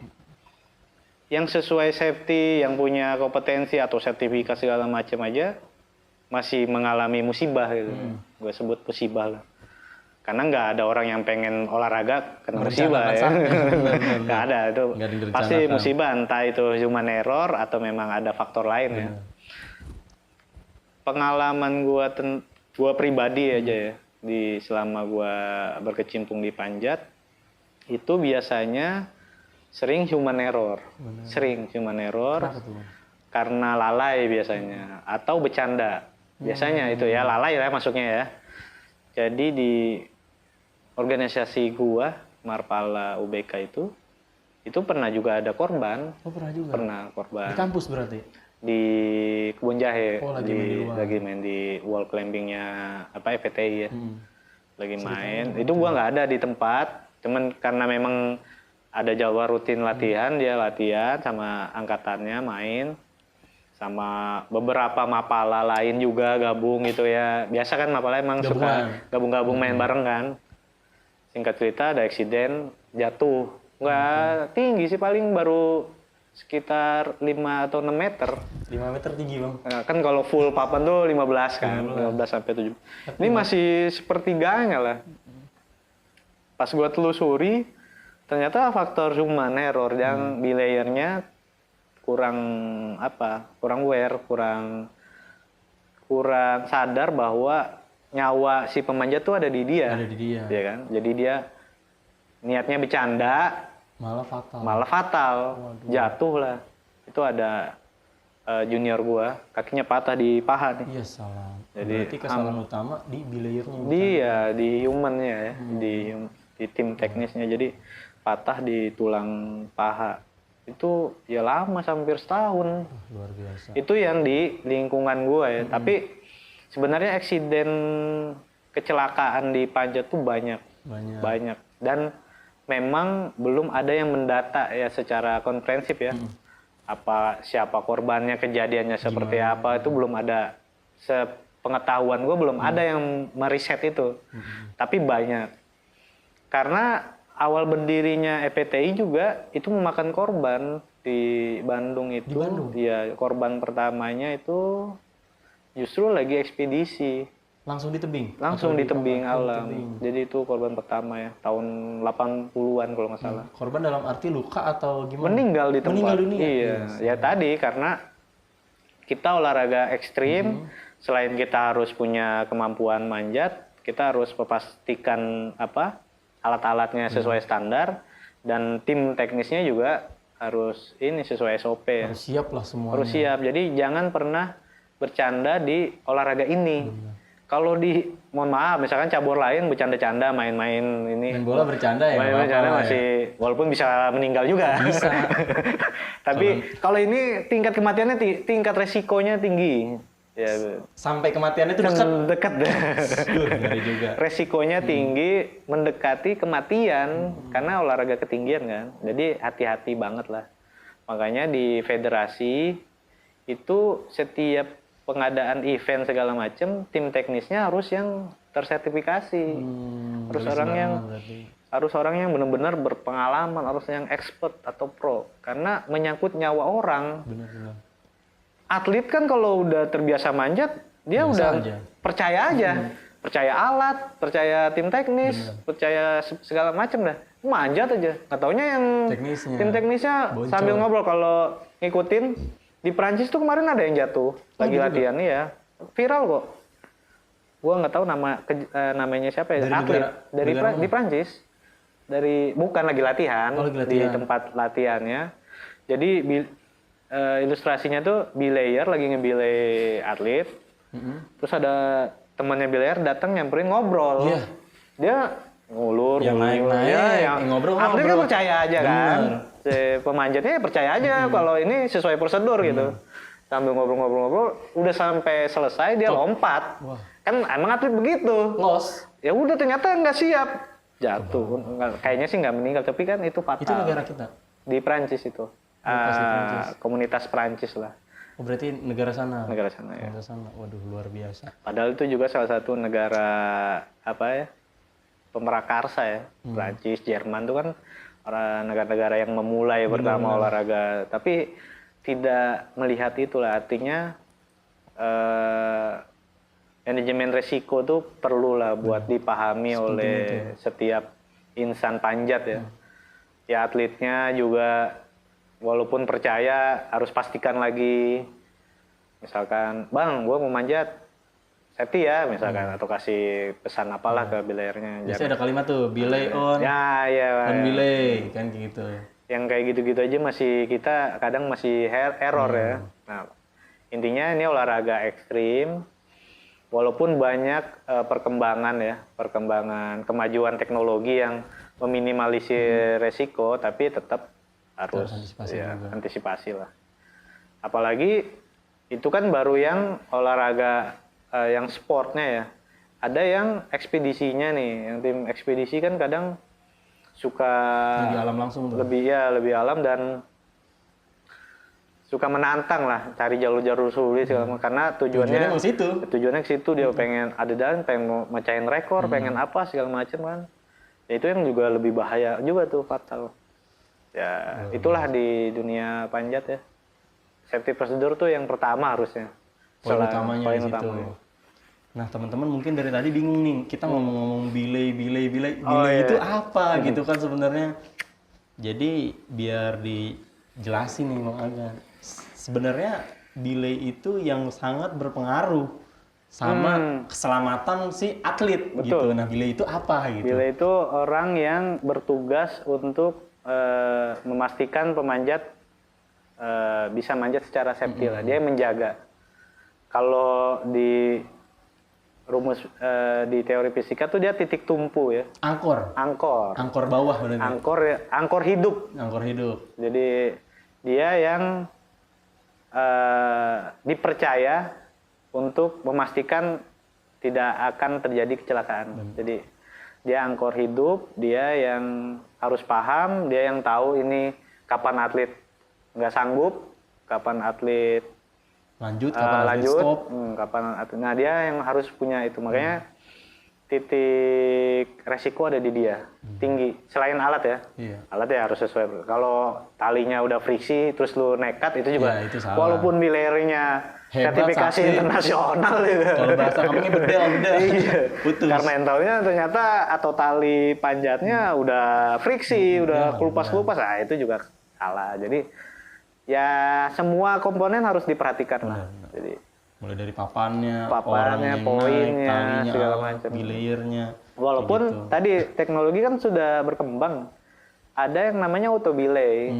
Yang sesuai safety, yang punya kompetensi atau sertifikat segala macam aja masih mengalami musibah gitu. Gue sebut musibah lah. Karena nggak ada orang yang pengen olahraga kena musibah ya. Nggak ada itu. Pasti musibah, entah itu human error atau memang ada faktor lain ya. Pengalaman gua pribadi aja ya, di selama gua berkecimpung di panjat, itu biasanya sering human error. Sering human error. Karena lalai biasanya atau bercanda. Biasanya itu ya, lalai lah masuknya ya. Jadi di organisasi gua Marpala UBK itu pernah juga ada korban. Oh, pernah juga. Pernah korban. Di kampus berarti. Di Kebun Jahe. Oh, lagi main di wall climbingnya FPTI ya. Lagi main. Itu gua nggak ada di tempat. Cuman karena memang ada jadwal rutin latihan, dia latihan sama angkatannya main. Sama beberapa mapala lain juga gabung gitu ya. Biasa kan mapala emang suka gabung-gabung main bareng kan. Singkat cerita ada eksiden, jatuh. Nggak tinggi sih, paling baru sekitar 5 atau 6 meter. 5 meter tinggi Bang. Nah, kan kalau full papan tuh 15 kan, 15 sampai 7. Ini masih sepertiganya lah. Pas gua telusuri, ternyata faktor human error yang belayernya kurang aware, kurang sadar bahwa nyawa si pemanjat tuh ada di dia. Ada di dia. Ya kan? Jadi dia niatnya bercanda, malah fatal. Jatuh lah. Itu ada junior gua, kakinya patah di paha nih. Iya, salah. Jadi berarti kesalahan utama di belayernya. Dia di humannya ya, di tim teknisnya. Jadi patah di tulang paha. Itu ya lama, hampir setahun. Luar biasa. Itu yang di lingkungan gua ya. Tapi sebenarnya eksiden kecelakaan di panjat tuh banyak. Dan memang belum ada yang mendata ya secara komprehensif ya. Siapa korbannya, kejadiannya seperti apa itu belum ada. Sepengetahuan gue belum ada yang meriset itu. Tapi banyak. Karena awal berdirinya EPTI juga itu memakan korban di Bandung itu. Di Bandung? Iya, korban pertamanya itu justru lagi ekspedisi. Langsung di tebing? Langsung Atau di tebing kamar? alam. Jadi itu korban pertama ya, tahun 80-an kalau nggak salah. Korban dalam arti luka atau gimana? Meninggal di tempat. Meninggal dunia? Iya, ya tadi karena kita olahraga ekstrim, selain kita harus punya kemampuan manjat, kita harus memastikan alat-alatnya sesuai standar, dan tim teknisnya juga harus ini sesuai SOP ya. Harus siap lah semuanya. Harus siap. Jadi jangan pernah bercanda di olahraga ini. Kalau mohon maaf, misalkan cabur lain bercanda-canda, main-main ini. Main bola bercanda ya? Main bercanda masih, walaupun bisa meninggal juga. Bisa. Tapi kalau ini tingkat kematiannya, tingkat resikonya tinggi. Ya, Sampai kematian itu dekat? dekat. Ngeri juga. Resikonya tinggi, mendekati kematian, karena olahraga ketinggian kan. Jadi hati-hati banget lah. Makanya di federasi itu setiap pengadaan event segala macam, tim teknisnya harus yang tersertifikasi. Harus orang yang benar-benar berpengalaman, harus yang expert atau pro, karena menyangkut nyawa orang. Benar-benar. Atlet kan kalau udah terbiasa manjat, dia Biasa udah aja. percaya aja. Percaya alat, percaya tim teknis, percaya segala macam dah. Manjat aja. Nggak taunya yang Teknisnya. tim teknisnya Boncos. sambil ngobrol. Kalau ngikutin, di Prancis tuh kemarin ada yang jatuh. Lagi gitu latihan ya. Viral kok. Gua nggak tahu namanya siapa ya. Dari Atlet. negara Di Prancis. Bukan lagi latihan. Oh, lagi Di latihan. tempat latihannya. Jadi ilustrasinya tuh belayer lagi ngebelay atlet. Terus ada temannya belayer datang nyamperin ngobrol. Iya. Dia ngulur, Yang ngulur, naik-naik, ya, yang ngobrol. atlet kan percaya aja kan. Bener. Si pemanjatnya percaya aja kalau ini sesuai prosedur gitu. Sambil ngobrol-ngobrol, udah sampai selesai dia lompat. Wah. Kan emang atlet begitu. Los. Ya udah ternyata nggak siap. Jatuh. Kayaknya sih nggak meninggal, tapi kan itu fatal. Itu negara kita? Di Prancis itu. Pas di Prancis. Komunitas Prancis lah. Oh, berarti negara sana? Negara sana ya. Negara sana. Waduh, luar biasa. Padahal itu juga salah satu negara pemerakarsa ya. Prancis, Jerman itu kan negara-negara yang memulai pertama olahraga. Tapi tidak melihat itulah, artinya manajemen resiko tuh perlulah buat dipahami oleh setiap insan panjat ya. Ya atletnya juga walaupun percaya harus pastikan lagi. Misalkan, bang, gue mau manjat, safety ya misalkan, atau kasih pesan apalah ke belayernya. Biasanya ada kalimat tuh, belay on, Ya. on belay, kan gitu. Yang kayak gitu-gitu aja kita kadang masih error ya. Nah, intinya ini olahraga ekstrim, walaupun banyak perkembangan kemajuan teknologi yang meminimalisir resiko, tapi tetap harus antisipasi lah. Apalagi itu kan baru yang olahraga yang sportnya ya. Ada yang ekspedisinya nih, yang tim ekspedisi kan kadang suka Lebih alam langsung tuh. Lebih alam dan suka menantang lah, cari jalur-jalur sulit karena tujuannya ke situ dia pengen pengen mau mecahin rekor, pengen apa segala macam kan. Ya, itu yang juga lebih bahaya juga tuh, fatal. Ya, itulah di dunia panjat ya. Safety prosedur tuh yang pertama harusnya. Poin utamanya di situ. Nah, teman-teman mungkin dari tadi bingung nih, kita ngomong-ngomong belay itu apa gitu kan sebenarnya. Jadi biar dijelasin nih Bang Agan. Sebenarnya belay itu yang sangat berpengaruh sama keselamatan si atlet. Betul. Gitu. Nah, belay itu apa gitu? Belay itu orang yang bertugas untuk memastikan pemanjat bisa manjat secara safety lah. Dia menjaga. Kalau di rumus di teori fisika tuh dia titik tumpu ya. Angkor Bawah berarti. Angkor hidup. Jadi dia yang dipercaya untuk memastikan tidak akan terjadi kecelakaan. Jadi dia angkor hidup, dia yang harus paham, dia yang tahu ini kapan atlet nggak sanggup, kapan atlet Lanjut, kapan atlet lanjut, stop. kapan atlet. Nah dia yang harus punya itu, makanya titik resiko ada di dia, tinggi. Selain alat ya, Iya. alat ya harus sesuai. Kalau talinya udah friksi, terus lu nekat itu juga, Ya, itu salah. walaupun di layernya Hebat, sertifikasi sakti. internasional gitu. Kalau bahasa kamunya bedel. Iya. Putus. Karena mentalnya ternyata atau tali panjatnya udah friksi, udah kelupas-kelupas, nah itu juga salah. Jadi ya semua komponen harus diperhatikan lah. Jadi Mulai dari papannya, Papannya, orang yang poinnya, naik, talinya, segala macam. bilayernya. walaupun kayak gitu. tadi teknologi kan sudah berkembang, ada yang namanya auto belay.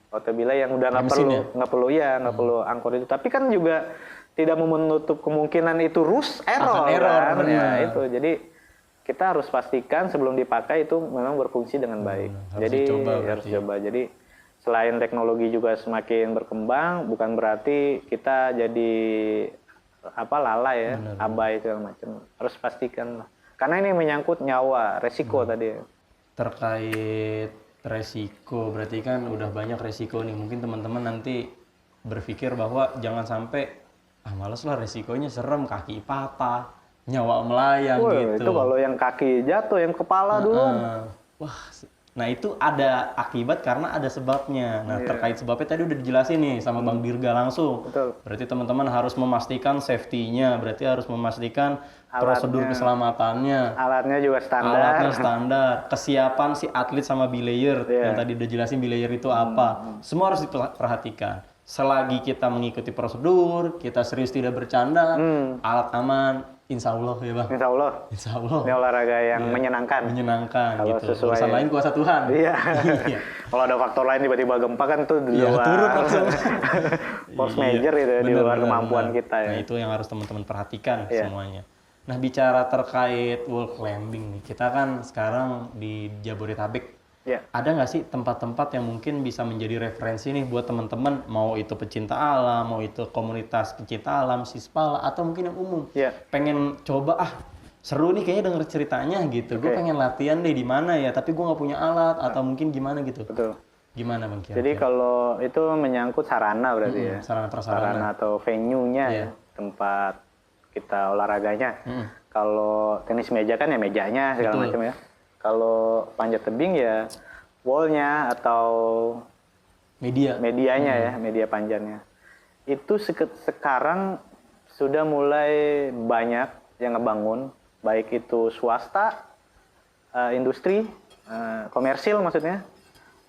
Auto belay yang udah nggak Mesin perlu ya? nggak perlu angkor itu. Tapi kan juga tidak menutup kemungkinan itu error, Akan error, kan? benar. Ya, itu. Jadi kita harus pastikan sebelum dipakai itu memang berfungsi dengan baik. harus Jadi dicoba harus berarti. coba. Jadi selain teknologi juga semakin berkembang, bukan berarti kita jadi lalai ya, abai segala macam. Harus pastikan lah. Karena ini menyangkut nyawa, resiko tadi. Terkait resiko, berarti kan udah banyak resiko nih. Mungkin teman-teman nanti berpikir bahwa jangan sampai, males lah resikonya serem, kaki patah, nyawa melayang Wah, gitu. itu kalau yang kaki jatuh, yang kepala dulu. Wah, nah itu ada akibat karena ada sebabnya. Nah, terkait sebabnya tadi udah dijelasin nih sama Bang Dirga langsung. Betul. Berarti teman-teman harus memastikan safety-nya, berarti harus memastikan prosedur keselamatannya. Alatnya juga standar. Alatnya standar, kesiapan si atlet sama belayer yang tadi udah jelasin belayer itu apa, semua harus diperhatikan. Selagi kita mengikuti prosedur, kita serius tidak bercanda, alat aman, insya Allah ya bang. Insya Allah. Insya Allah. Ini olahraga yang menyenangkan. Menyenangkan Kalau gitu. sesuai- Urusan lain kuasa Tuhan. Iya. Iya. Kalau ada faktor lain tiba-tiba gempa kan tuh di Iya, luar turut langsung. force Iya, major itu ya, di benar, luar benar, kemampuan benar. kita ya. Nah itu yang harus teman-teman perhatikan Iya. semuanya. Nah bicara terkait wall climbing nih, kita kan sekarang di Jabodetabek. Ya. Ada nggak sih tempat-tempat yang mungkin bisa menjadi referensi nih buat teman-teman, mau itu pecinta alam, mau itu komunitas pecinta alam, Sispala, atau mungkin yang umum. Iya. Pengen coba, seru nih kayaknya denger ceritanya gitu. Gue pengen latihan deh di mana ya, tapi gue nggak punya alat atau mungkin gimana gitu. Betul. Gimana Bang Kian? Jadi kalau itu menyangkut sarana berarti ya. sarana prasarana. Sarana atau venue-nya Iya. ya, tempat kita olahraganya. Mm-mm. Kalau tenis meja kan ya mejanya segala macam ya. Kalau panjat tebing ya wall-nya atau medianya ya, media panjatnya. Itu sekarang sudah mulai banyak yang ngebangun, baik itu swasta, industri, komersil maksudnya,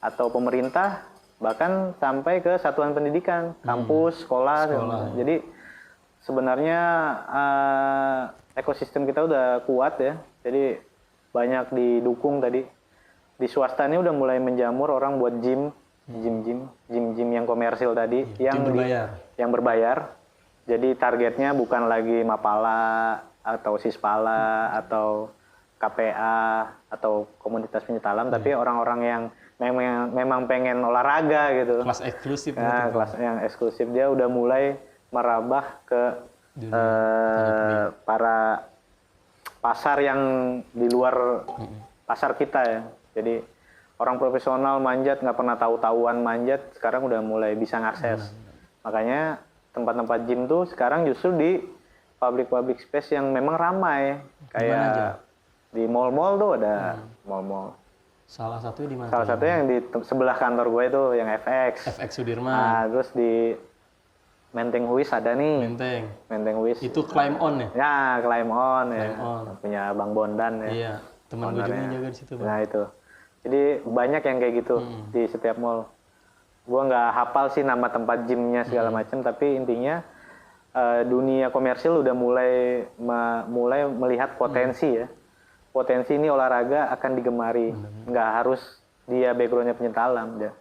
atau pemerintah, bahkan sampai ke satuan pendidikan, kampus, sekolah. Jadi sebenarnya ekosistem kita udah kuat ya, jadi banyak didukung tadi. Di swasta ini udah mulai menjamur orang buat gym yang komersil tadi, yang berbayar. Jadi targetnya bukan lagi Mapala atau Sispala atau KPA atau komunitas penyinta alam, tapi orang-orang yang memang pengen olahraga gitu. Kelas eksklusif. Nah, kelas yang eksklusif, dia udah mulai merambah ke para pasar yang di luar pasar kita ya. Jadi orang profesional manjat nggak pernah tahu-tahuan manjat, sekarang udah mulai bisa ngakses. Makanya tempat-tempat gym tuh sekarang justru di public space yang memang ramai, kayak di mall-mall tuh ada mall-mall. Salah satunya di mana? Salah satunya yang di sebelah kantor gue itu yang FX. FX Sudirman. Nah, terus di Menteng Uis ada nih. Menteng Uis. Itu climb on ya? Ya, climb on ya. Climb on. Punya Bang Bondan ya. Iya, teman gue juga yang jaga di situ, Bang. Nah, itu. Jadi banyak yang kayak gitu di setiap mall. Gua nggak hafal sih nama tempat gymnya segala macam, tapi intinya dunia komersil udah mulai melihat potensi ya. Potensi ini olahraga akan digemari. Nggak harus dia backgroundnya penyinta alam. Ya.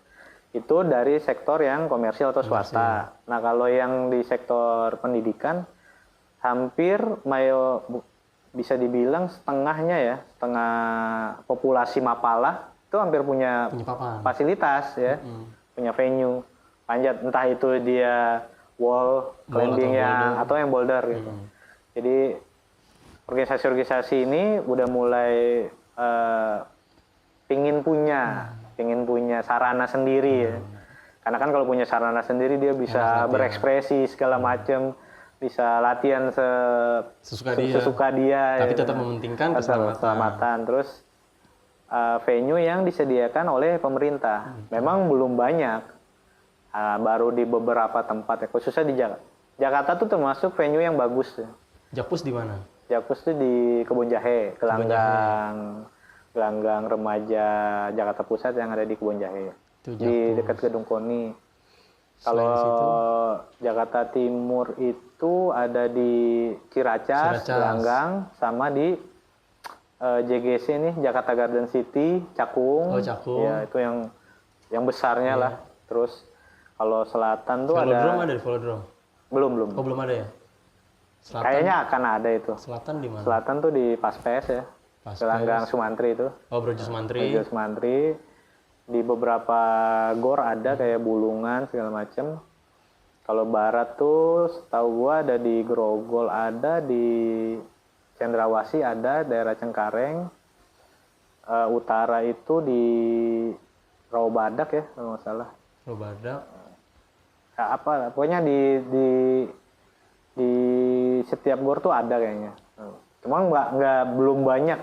Itu dari sektor yang komersil atau swasta. Nah, kalau yang di sektor pendidikan, hampir bisa dibilang setengahnya ya, setengah populasi Mapala itu hampir punya fasilitas ya, punya venue panjat, entah itu dia wall climbing atau yang boulder gitu. Jadi organisasi-organisasi ini udah mulai pingin punya sarana sendiri ya. Karena kan kalau punya sarana sendiri dia bisa berekspresi segala macam, bisa latihan sesuka dia. Tapi ya. tetap mementingkan keselamatan. Terus venue yang disediakan oleh pemerintah memang belum banyak, baru di beberapa tempat ya, khususnya di Jakarta. Jakarta tuh termasuk venue yang bagus ya. Jakpus di mana? Jakpus tuh di Kebon Jahe, gelanggang remaja Jakarta Pusat yang ada di Kebon Jahe, di dekat Gedung KONI. Kalau Jakarta Timur itu ada di Ciracas, Gelanggang, sama di JGC nih, Jakarta Garden City, Cakung. Oh, Cakung. Ya, itu yang besarnya lah. Terus kalau selatan tuh Velodrome ada di Velodrome? Belum. Oh, belum ada ya? Selatan, kayaknya akan ada itu. Selatan di mana? Selatan tuh di Paspes ya. Gelanggang Sumantri itu. Oh, Brojo Sumantri. Brojo Sumantri. Di beberapa gor ada kayak Bulungan segala macem. Kalau barat tuh setahu gua ada di Grogol, ada di Cendrawasih, ada daerah Cengkareng. Utara itu di Rawabadak ya kalau nggak salah. Rawabadak. Pokoknya di setiap gor tuh ada kayaknya. Cuma belum banyak.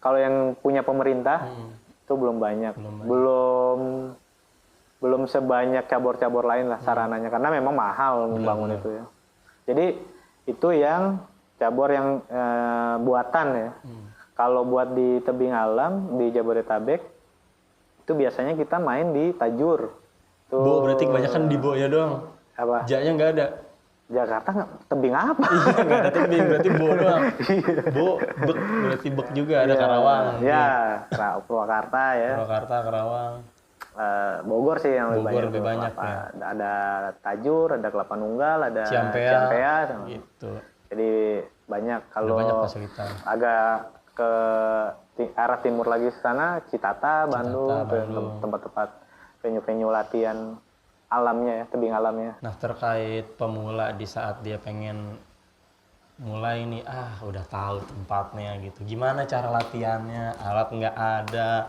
Kalau yang punya pemerintah itu belum banyak. Belum sebanyak cabur-cabur lain lah sarananya, karena memang mahal membangun itu ya. Jadi itu yang cabur yang buatan ya. Kalau buat di tebing alam di Jabodetabek itu biasanya kita main di Tajur. Bo, berarti kebanyakan di Bo ya doang. Apa? Jaknya nggak ada. Jakarta tebing apa? Iya, nggak ada tebing, berarti Bo doang. Bo, Bek, berarti Bek juga, ada Karawang. Ya, Purwakarta ya. Purwakarta, Karawang. Bogor sih yang lebih banyak ya. Ada Tajur, ada Kelapa Nunggal, ada Ciampea gitu. Jadi banyak. Kalau banyak fasilitas. Agak ke arah timur lagi sana, Citata, Bandung. Tempat-tempat venue-venue latihan alamnya ya, tebing alamnya. Nah, terkait pemula di saat dia pengen mulai nih, udah tahu tempatnya gitu. Gimana cara latihannya? Alat nggak ada,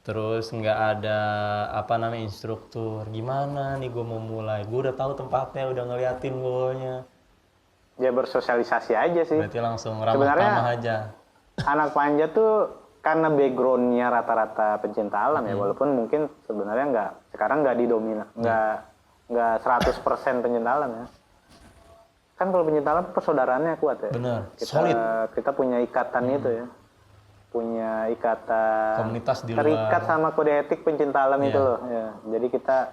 terus nggak ada instruktur. Gimana nih gue mau mulai? Gue udah tahu tempatnya, udah ngeliatin golnya. Ya bersosialisasi aja sih. Berarti langsung ramah-tamah aja. Anak Panjat tuh karena backgroundnya rata-rata pencinta alam ya, walaupun mungkin sebenarnya sekarang nggak didominan, nggak 100% pencinta alam ya. Kan kalau pencinta alam persaudaraannya kuat ya. Bener, solid. Kita punya ikatan itu ya, punya ikatan komunitas di luar. Terikat sama kode etik pencinta alam itu loh. Ya. Jadi kita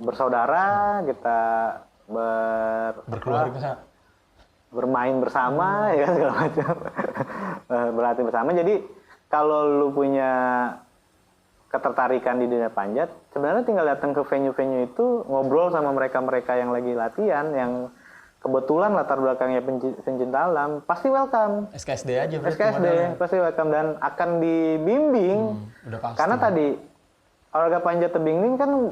bersaudara, kita berkeluarga, bermain bersama ya segala macam, berlatih bersama. Jadi kalau lu punya ketertarikan di dunia panjat, sebenarnya tinggal datang ke venue-venue itu, ngobrol sama mereka-mereka yang lagi latihan, yang kebetulan latar belakangnya pencinta alam, pasti welcome. SKSD aja berarti. SKSD pasti welcome dan akan dibimbing. Udah pasti. Karena tadi olahraga panjat tebing ini kan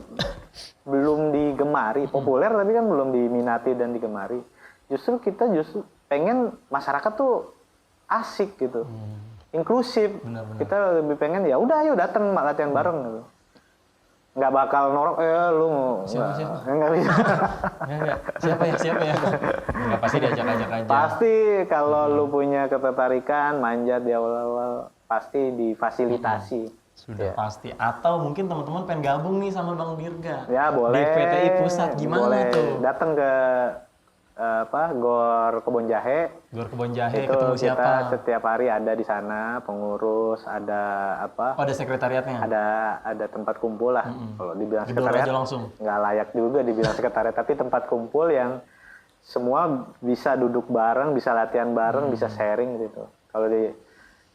belum digemari, populer tapi kan belum diminati dan digemari. Kita pengen masyarakat tuh asik gitu. Inklusif. Benar. Kita lebih pengen ya udah ayo datang latihan bareng gitu. Nggak bakal norok lu siapa? Nggak bisa. Nggak. Siapa ya? Nggak, pasti diajak-ajak aja. Pasti kalau lu punya ketertarikan manjat di awal-awal pasti difasilitasi. Sudah pasti. Atau mungkin teman-teman pengen gabung nih sama Bang Dirga. Ya boleh. Di VTI Pusat gimana boleh. tuh? Datang ke Gor Kebon Jahe. Gor Kebon Jahe itu ketemu siapa? Kita setiap hari ada di sana, pengurus, ada Oh, ada sekretariatnya? Ada tempat kumpul lah. Kalau dibilang sekretariat sekretariat langsung. Nggak layak juga dibilang sekretariat, tapi tempat kumpul yang semua bisa duduk bareng, bisa latihan bareng, bisa sharing gitu. Kalau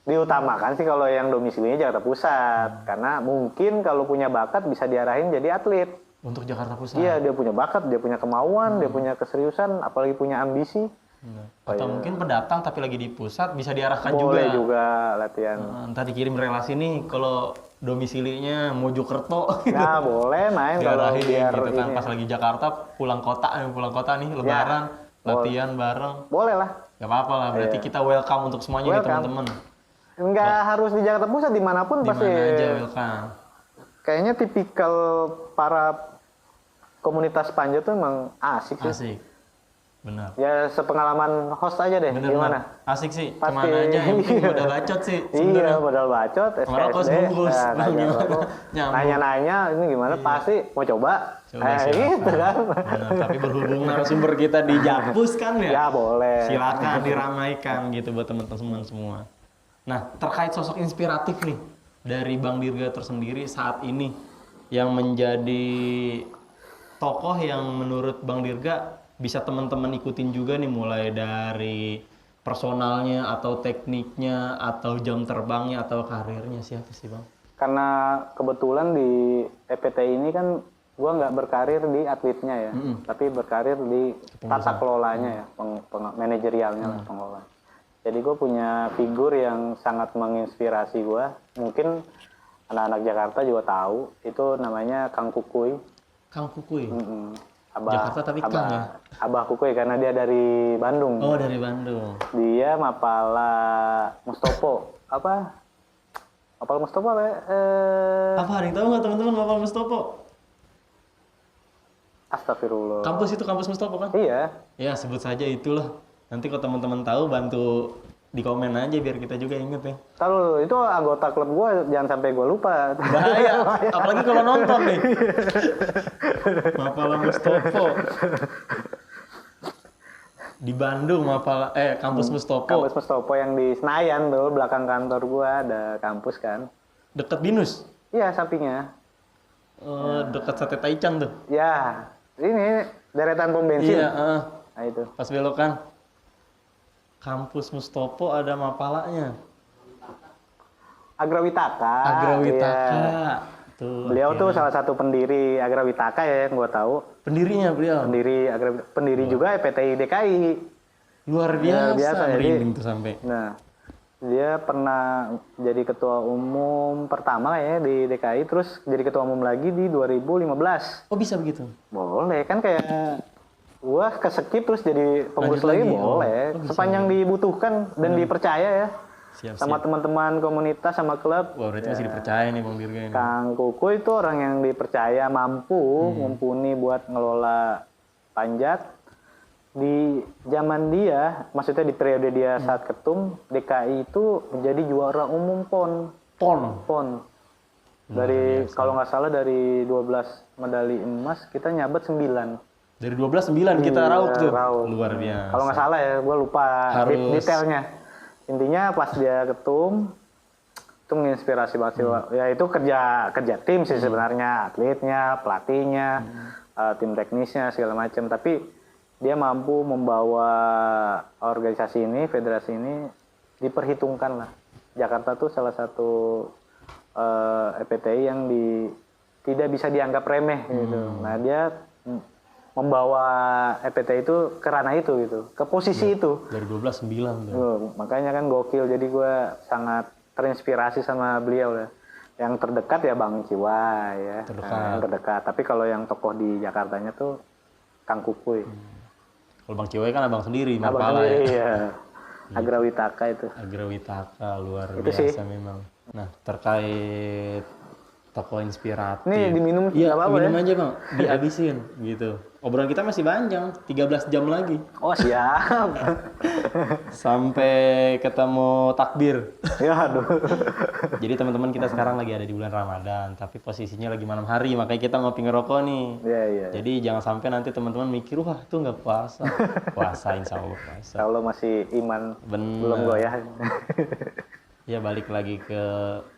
diutamakan sih kalau yang domisilinya Jakarta Pusat, karena mungkin kalau punya bakat bisa diarahin jadi atlet. Untuk Jakarta Pusat? Iya, dia punya bakat, dia punya kemauan, dia punya keseriusan, apalagi punya ambisi. Atau mungkin pendatang tapi lagi di pusat bisa diarahkan Boleh juga latihan. Ntar dikirim relasi nih kalau domisilinya Mojokerto. Nah, boleh main kalau biar gitu kan pas lagi Jakarta pulang kota nih lebaran latihan bareng. Boleh lah. Gak apa-apa lah, berarti kita welcome untuk semuanya nih teman-teman. Nggak harus di Jakarta Pusat, dimanapun Di pasti. mana aja welcome. Kayaknya tipikal para komunitas panjat tuh emang asik sih. Asik. Benar. Ya sepengalaman host aja deh, Bener gimana? banget. Asik sih. Pasti. Kemana aja yang penting modal bacot sih. Iya, modal bacot, Ngerokok SKSD. sebungkus. Nah, Bang, gimana? ngerokok. Nyambung. Nanya-nanya ini gimana, pasti mau coba. Coba silakan. Gitu kan. Benar, tapi berhubung narasumber kita di Japus kan ya. Ya boleh. Silakan diramaikan gitu buat teman-teman semua. Nah, terkait sosok inspiratif nih dari Bang Dirga tersendiri saat ini yang menjadi tokoh yang menurut Bang Dirga bisa teman-teman ikutin juga nih, mulai dari personalnya atau tekniknya atau jam terbangnya atau karirnya, siapa sih Bang? Karena kebetulan di EPT ini kan gua nggak berkarir di atletnya ya, tapi berkarir di tata kelolanya ya, manajerialnya lah, pengelola. Jadi gue punya figur yang sangat menginspirasi gue. Mungkin anak-anak Jakarta juga tahu, itu namanya Kang Kukuy. Kang Kukuy. Abah, Jakarta tapi Kang ya? Abah Kukuy karena dia dari Bandung. Oh, dari Bandung. Dia Mapala Mustopo. Mapala Mustopo apa ya? Apa ada yang tahu nggak teman-teman Mapal Mustopo? Astagfirullah. Kampus itu kampus Mustopo kan? Iya. Ya sebut saja itulah. Nanti kalau teman-teman tahu bantu di komen aja biar kita juga inget ya. Tahu itu anggota klub gua, jangan sampai gua lupa. Bahaya, apalagi kalau nonton nih. Mapala Mustopo. Di Bandung kampus Mustopo. Kampus Mustopo yang di Senayan tuh, belakang kantor gua ada kampus kan. Deket Binus. Iya, sampingnya. Deket Sate Taichan tuh. Ya, ini deretan pom bensin. Iya, Nah itu. pas belokan. Kampus Mustopo ada mapalanya. Agrawitaka. Agrawitaka. Iya. Tuh, Beliau tuh akhirnya. salah satu pendiri Agrawitaka ya, yang gua tahu. Pendirinya beliau. Pendiri juga EPTI DKI. Luar biasa. biasa, jadi- Merinding tuh sampai. Nah, dia pernah jadi ketua umum pertama ya di DKI, terus jadi ketua umum lagi di 2015. Oh bisa begitu? Boleh kan, kayak gua keskip terus jadi pengurus Lanjut lagi, lagi, oh. boleh. Oh, bisa. Sepanjang dibutuhkan dan dipercaya ya. Siap, Sama siap. teman-teman komunitas, sama klub. Wah berarti masih dipercaya nih Bang Dirga ini. Kang Kuku itu orang yang dipercaya, mumpuni buat ngelola panjat. Di zaman dia, maksudnya di periode dia saat ketum, DKI itu menjadi juara umum PON. PON. Dari, kalau nggak salah dari 12 medali emas, kita nyabet 9. Dari 12-9 kita Iya, raup tuh. raup. Luar biasa. Kalau nggak salah ya, gue lupa Harus- detailnya. Intinya pas dia ketum, itu menginspirasi banget sih. Ya itu kerja tim sih sebenarnya, atletnya, pelatihnya, tim teknisnya segala macam. Tapi dia mampu membawa organisasi ini, federasi ini diperhitungkan lah. Jakarta tuh salah satu EPTI yang tidak bisa dianggap remeh gitu. Nah dia membawa EPTI itu ke ranah itu gitu, ke posisi itu. Dari 12-9 tuh. Makanya kan gokil, jadi gue sangat terinspirasi sama beliau ya. Yang terdekat ya Bang Ciwai ya, Terdekat. Yang terdekat. Tapi kalau yang tokoh di Jakartanya tuh Kang Kukuy. Kalau Bang Ciwai kan abang sendiri, Abang Mapala sendiri ya. ya. Agrawitaka itu. Agrawitaka luar Itu biasa sih. memang. Nah terkait tokoh inspiratif. Ini diminum Iya, nggak apa-apa minum ya? aja Bang, dihabisin gitu. Obrolan kita masih panjang, 13 jam lagi. Oh siap. Sampai ketemu takbir. Ya aduh. Jadi teman-teman kita sekarang lagi ada di bulan Ramadan, tapi posisinya lagi malam hari, makanya kita ngopi ngerokok nih. Iya iya. Jadi jangan sampai nanti teman-teman mikir, wah itu nggak puasa. Puasa, insya Allah puasa. Kalau masih iman Bener. belum goyah. Ya balik lagi ke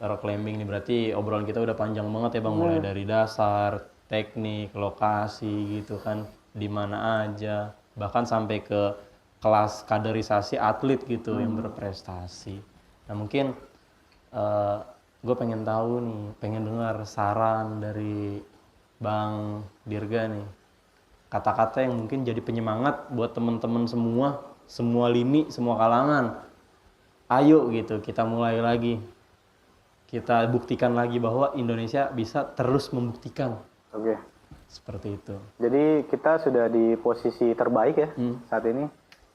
rock climbing nih, berarti obrolan kita udah panjang banget ya Bang, mulai dari dasar, teknik, lokasi gitu kan, di mana aja, bahkan sampai ke kelas kaderisasi atlet gitu yang berprestasi. Nah mungkin gue pengen tahu nih, pengen dengar saran dari Bang Dirga nih, kata-kata yang mungkin jadi penyemangat buat teman-teman semua lini, semua kalangan. Ayo gitu, kita mulai lagi. Kita buktikan lagi bahwa Indonesia bisa terus membuktikan. Oke. Seperti itu. Jadi kita sudah di posisi terbaik ya saat ini,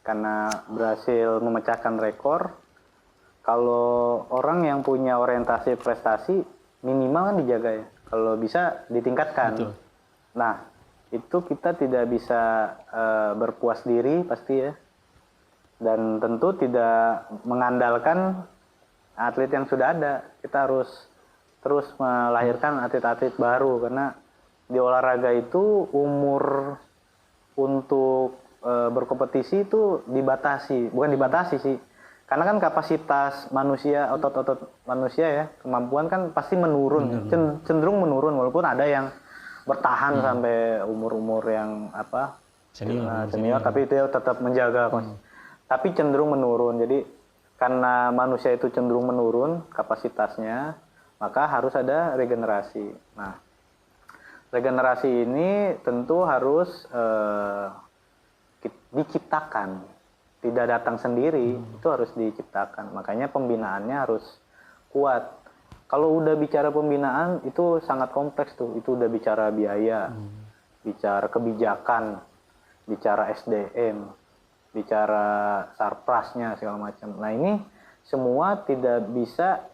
karena berhasil memecahkan rekor kalau orang yang punya orientasi prestasi minimal kan dijaga ya. Kalau bisa ditingkatkan. Betul. Nah, itu kita tidak bisa berpuas diri pasti ya. Dan tentu tidak mengandalkan atlet yang sudah ada. Kita harus terus melahirkan atlet-atlet baru karena di olahraga itu umur untuk berkompetisi itu dibatasi, bukan dibatasi sih. Karena kan kapasitas manusia, otot-otot manusia ya, kemampuan kan pasti menurun, cenderung menurun walaupun ada yang bertahan sampai umur-umur yang senior, tapi dia tetap menjaga tapi cenderung menurun. Jadi karena manusia itu cenderung menurun kapasitasnya, maka harus ada regenerasi. Nah, regenerasi ini tentu harus diciptakan, tidak datang sendiri, itu harus diciptakan. Makanya pembinaannya harus kuat. Kalau udah bicara pembinaan itu sangat kompleks tuh, itu udah bicara biaya, bicara kebijakan, bicara SDM, bicara sarprasnya segala macam. Nah ini semua tidak bisa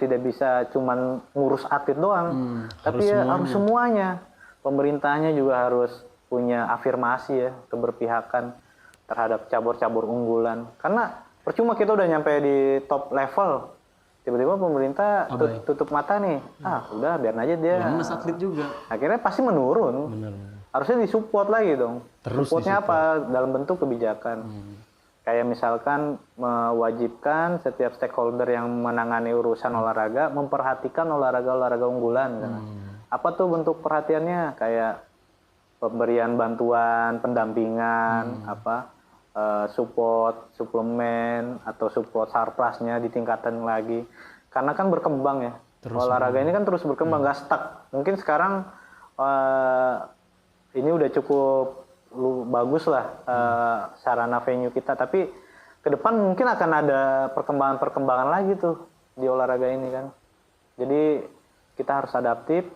tidak bisa cuman ngurus atlet doang, tapi harus semuanya. Pemerintahnya juga harus punya afirmasi ya, keberpihakan terhadap cabur-cabur unggulan. Karena percuma kita udah nyampe di top level, tiba-tiba pemerintah tutup mata nih, udah biarin aja dia. Minus atlet juga. Akhirnya pasti menurun. Benar. Harusnya disupport lagi dong. Supportnya apa? Dalam bentuk kebijakan. Kayak misalkan mewajibkan setiap stakeholder yang menangani urusan olahraga memperhatikan olahraga-olahraga unggulan. Apa tuh bentuk perhatiannya? Kayak pemberian bantuan, pendampingan, support, suplemen atau support sarprasnya ditingkatkan lagi. Karena kan berkembang ya. Olahraga ini kan terus berkembang, nggak stuck. Mungkin sekarang ini udah cukup bagus lah sarana venue kita, tapi ke depan mungkin akan ada perkembangan lagi tuh di olahraga ini kan. Jadi kita harus adaptif,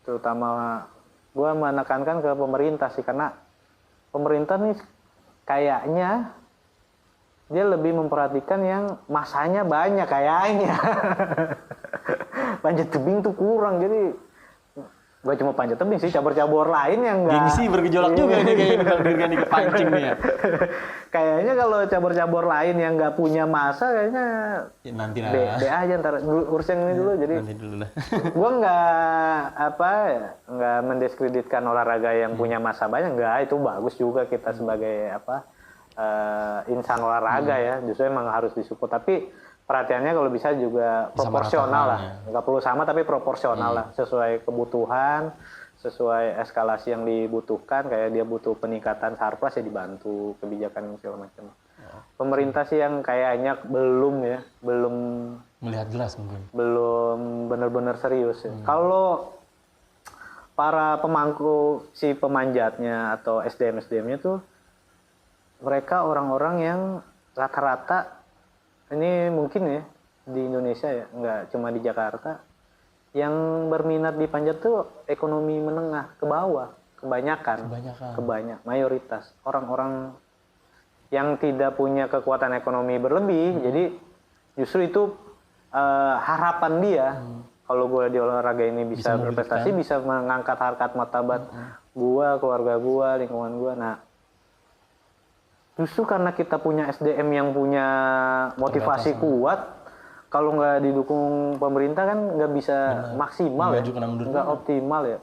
terutama gue menekankan ke pemerintah sih, karena pemerintah nih kayaknya dia lebih memperhatikan yang masanya banyak kayaknya. Panjat tebing tuh kurang, jadi gak cuma panjat tebing sih, cabur-cabur lain yang enggak. Gengsi bergejolak juga ini kayaknya di kepancing nih ya. Kayaknya kalau cabur-cabur lain yang nggak punya masa kayaknya Ya, nanti lah. B aja ntar urus yang ini dulu. Jadi Nanti dulu lah. gue nggak mendiskreditkan olahraga yang punya masa banyak, nggak, itu bagus juga kita sebagai insan olahraga ya, justru emang harus disupport, tapi perhatiannya kalau bisa juga proporsional lah, nggak perlu sama tapi proporsional lah, sesuai kebutuhan, sesuai eskalasi yang dibutuhkan. Kayak dia butuh peningkatan sarpras ya dibantu kebijakan segala macam. Pemerintah sih yang kayaknya belum Melihat jelas mungkin. belum benar-benar serius ya. Kalau para pemangku si pemanjatnya atau SDM-nya tuh mereka orang-orang yang rata-rata ini mungkin ya di Indonesia ya, nggak cuma di Jakarta, yang berminat di panjat tuh ekonomi menengah ke bawah, kebanyakan mayoritas orang-orang yang tidak punya kekuatan ekonomi berlebih. Jadi justru itu harapan dia, kalau gue di olahraga ini bisa berprestasi, bisa mengangkat harkat martabat gue, keluarga gue, lingkungan gue. Nah, justru karena kita punya SDM yang punya motivasi kuat, kalau nggak didukung pemerintah kan nggak bisa maksimal, nggak optimal ya.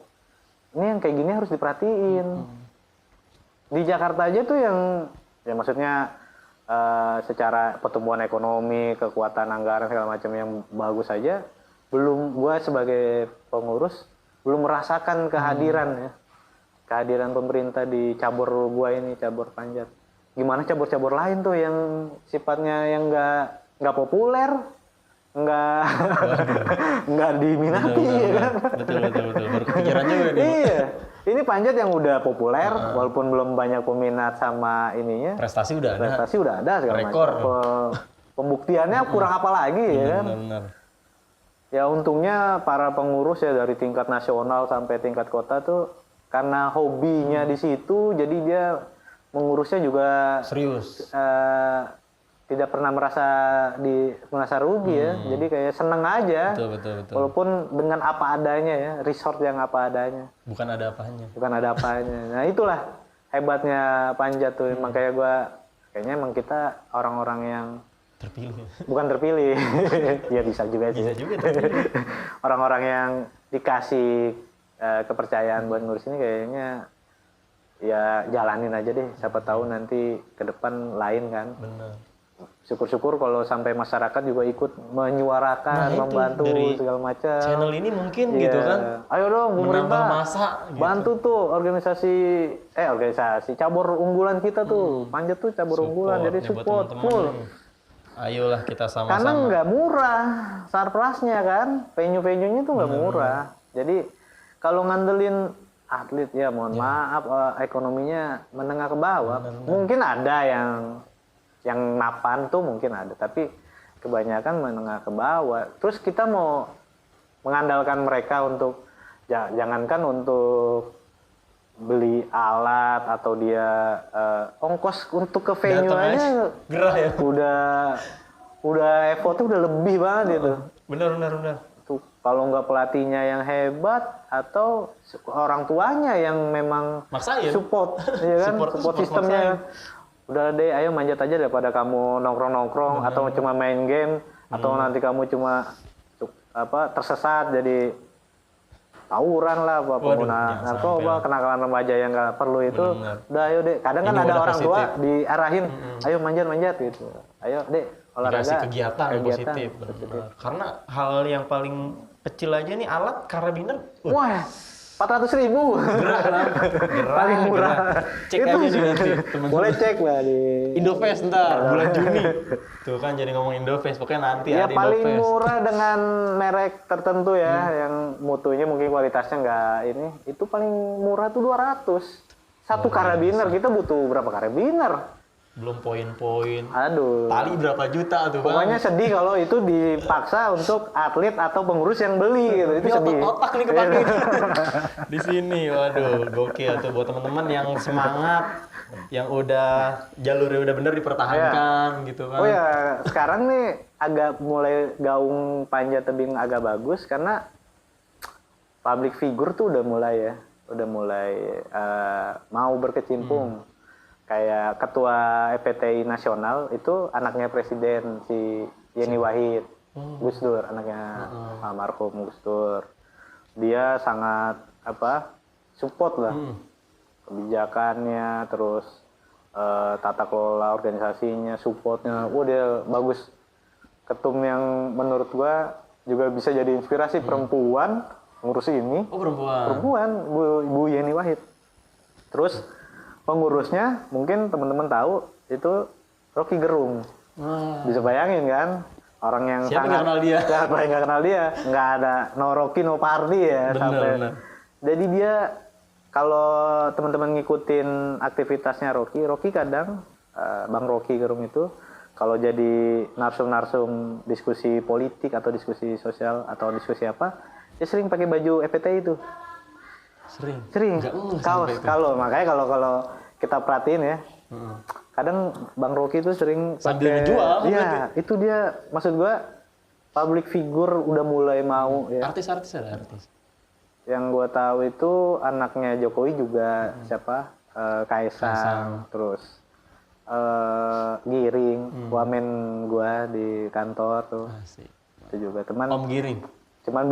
Ini yang kayak gini harus diperhatiin. Di Jakarta aja tuh yang, ya maksudnya secara pertumbuhan ekonomi, kekuatan anggaran segala macam yang bagus aja, belum, gua sebagai pengurus belum merasakan kehadiran kehadiran pemerintah di cabur gua ini, cabur panjat. Gimana cabur-cabur lain tuh yang sifatnya yang nggak populer, nggak diminati, ya kan? Betul. Berkepikiran juga nih. Iya, ini panjat yang udah populer, walaupun belum banyak peminat sama ininya. Prestasi udah ada segala rekor. macam. Pembuktiannya kurang apa lagi ya kan? Benar. Ya untungnya para pengurus ya dari tingkat nasional sampai tingkat kota tuh karena hobinya di situ, jadi dia mengurusnya juga serius. tidak pernah merasa rugi ya. Jadi kayak seneng aja. Betul. Walaupun dengan apa adanya ya, resort yang apa adanya. Bukan ada apanya. Bukan ada apanya. Nah itulah hebatnya panjat tuh. Makanya kayaknya emang kita orang-orang yang Terpilih. bukan terpilih. Ya bisa juga sih. Bisa juga terpilih. Orang-orang yang dikasih kepercayaan buat ngurus ini kayaknya ya jalanin aja deh. Siapa tahu nanti ke depan lain kan. Benar. Syukur-syukur kalau sampai masyarakat juga ikut menyuarakan, membantu dari segala macam. Channel ini mungkin Iya. gitu kan. Ayo dong Menambah pemerintah. masa gitu. Bantu tuh organisasi cabur unggulan kita tuh. Panjat tuh cabur unggulan jadi nih buat support teman-teman full. nih. Ayolah kita Karena sama-sama. nggak murah sarplasnya kan. Venue-venue-nya tuh nggak murah. Jadi kalau ngandelin atlet ya mohon maaf ekonominya menengah ke bawah. Mungkin ada yang mapan tuh mungkin ada, tapi kebanyakan menengah ke bawah. Terus kita mau mengandalkan mereka untuk jangankan untuk beli alat atau dia ongkos untuk ke venue Datang aja gerah ya. udah effortnya udah lebih banget gitu. Benar. Tuh kalau nggak pelatihnya yang hebat atau orang tuanya yang memang Maksain. support ya kan support sistemnya udah deh ayo manjat aja daripada kamu nongkrong atau cuma main game atau nanti kamu cuma tersesat jadi tawuran lah pengguna narkoba kenakalan remaja yang nggak perlu itu. Udah ayo deh kadang kan Ini ada wadah orang tua positif. diarahin ayo manjat gitu ayo deh olahraga Dikasih kegiatan yang positif. Benar. Karena hal yang paling kecil aja nih alat karabiner. wah 400.000 paling murah. Cek aja juga nanti teman-teman. Boleh cek lah di Indofest ntar bulan Juni. Tuh kan jadi ngomong Indofest pokoknya nanti ya ada paling Indofest. murah dengan merek tertentu ya yang mutunya mungkin kualitasnya nggak ini itu paling murah tuh 200 satu karabiner. Kita butuh berapa karabiner? Belum poin-poin. Aduh, Tali berapa juta tuh Bang? pokoknya sedih kalau itu dipaksa untuk atlet atau pengurus yang beli gitu. Itu Ini sedih. otak nih kepake di sini. Waduh, gokil tuh buat teman-teman yang semangat, yang udah jalurnya udah bener dipertahankan gitu kan. Oh ya, sekarang nih agak mulai gaung panjat tebing agak bagus karena public figure tuh udah mulai mau berkecimpung. Kayak ketua EPTI nasional itu anaknya presiden si Yeni Wahid, Gus Dur, anaknya almarhum Gus Dur. Dia sangat support lah kebijakannya, terus tata kelola organisasinya, supportnya. Dia bagus. Ketum yang menurut gua juga bisa jadi inspirasi perempuan ngurus ini. Oh perempuan. Perempuan, Bu Yeni Wahid. Terus pengurusnya mungkin teman-teman tahu itu Rocky Gerung. Bisa bayangin kan orang yang Siapa yang kenal dia? Siapa yang nggak kenal dia? Nggak ada no Rocky no party ya. Bener. Jadi dia kalau teman-teman ngikutin aktivitasnya Rocky kadang Bang Rocky Gerung itu kalau jadi narsum-narsum diskusi politik atau diskusi sosial atau diskusi apa, dia sering pakai baju EPTI itu. Sering. Kalau makanya kalau kita perhatiin ya, kadang Bang Rocky itu sering sambil pakai, ngejual. Iya, itu dia maksud gua public figure udah mulai mau ya. Artis-artis ada artis. Yang gua tahu itu anaknya Jokowi juga siapa? Kaisang, terus Giring, wamen gua di kantor tuh. Asik. Itu juga teman. Om Giring. Cuman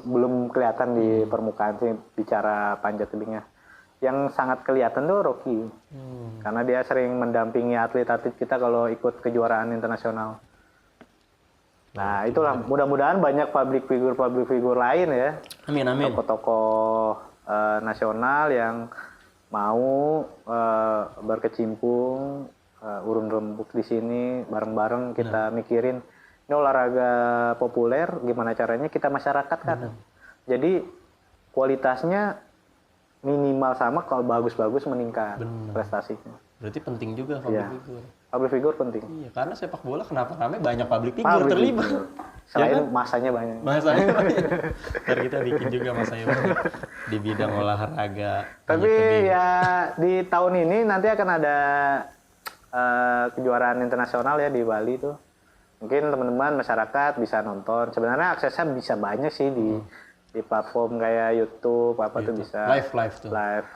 belum kelihatan di permukaan sih bicara panjat tebingnya. Yang sangat kelihatan tuh Rocky. Karena dia sering mendampingi atlet-atlet kita kalau ikut kejuaraan internasional. Nah, itulah mudah-mudahan banyak public figure lain ya. Amin. Tokoh-tokoh nasional yang mau berkecimpung urun rembuk di sini bareng-bareng kita mikirin ini olahraga populer, gimana caranya kita masyarakatkan. Jadi kualitasnya minimal sama, kalau bagus-bagus meningkat prestasinya. Berarti penting juga public figure. Public figure penting. Iya, karena sepak bola kenapa ramai banyak public figure terlibat. Selain masanya banyak. Masanya banyak. Ntar kita bikin juga masanya banyak di bidang olahraga. Tapi ya di tahun ini nanti akan ada kejuaraan internasional ya di Bali tuh. Mungkin teman-teman masyarakat bisa nonton. Sebenarnya aksesnya bisa banyak sih di platform kayak YouTube apa tuh bisa Live tuh. live.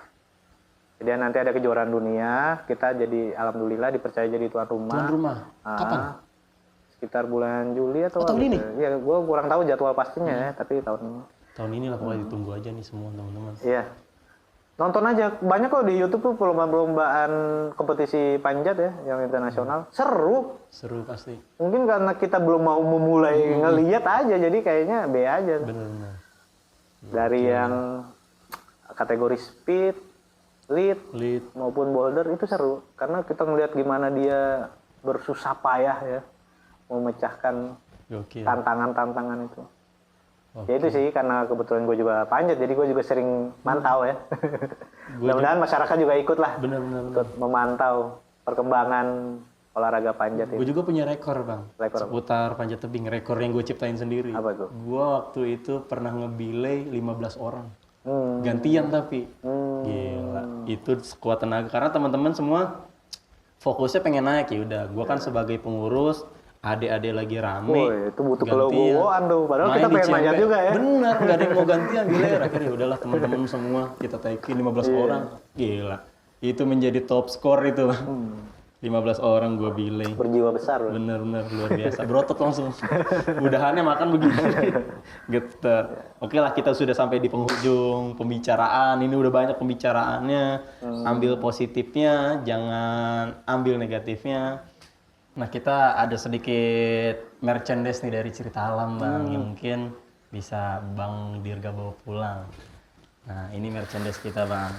Jadi nanti ada kejuaraan dunia, kita jadi alhamdulillah dipercaya jadi tuan rumah. Tuan rumah. Kapan? Sekitar bulan Juli atau tahun ini? Ya, gue kurang tahu jadwal pastinya ya, tapi tahun ini. Tahun ini lah pokoknya ditunggu aja nih semua teman-teman. Iya. Nonton aja, banyak kok di YouTube tuh perlombaan kompetisi panjat ya, yang internasional. Seru. Seru pasti. Mungkin karena kita belum mau memulai ngeliat aja, jadi kayaknya B aja. Bener-bener. Dari yang kategori speed, lead, maupun boulder itu seru. Karena kita ngeliat gimana dia bersusah payah ya, memecahkan tantangan-tantangan itu. Ya itu sih, karena kebetulan gue juga panjat, jadi gue juga sering mantau ya. Mudah-mudahan masyarakat juga ikut lah. Bener-bener. Ikut memantau perkembangan olahraga panjat Gue itu. juga punya rekor bang, seputar panjat tebing. Rekor yang gue ciptain sendiri. Apa tuh? Gue waktu itu pernah ngebelay 15 orang. Gantian tapi. Gila, itu sekuat tenaga. Karena teman-teman semua fokusnya pengen naik ya udah. Gue kan sebagai pengurus, adik-adik lagi rame. Itu butuh kelegowoan tuh. Padahal kita pengen manjat juga ya. Bener, gak ada yang mau gantian. Gila ya, akhirnya udahlah teman-teman semua kita taikin 15 orang. Gila, itu menjadi top skor itu. 15 orang gue belay. Berjiwa besar. Bener-bener luar biasa. Berotot langsung. Mudahannya makan begini. Getar. Oke lah, kita sudah sampai di penghujung pembicaraan. Ini udah banyak pembicaraannya. Ambil positifnya, jangan ambil negatifnya. Nah, kita ada sedikit merchandise nih dari Cerita Alam, Bang, yang mungkin bisa Bang Dirga bawa pulang. Nah, ini merchandise kita, Bang.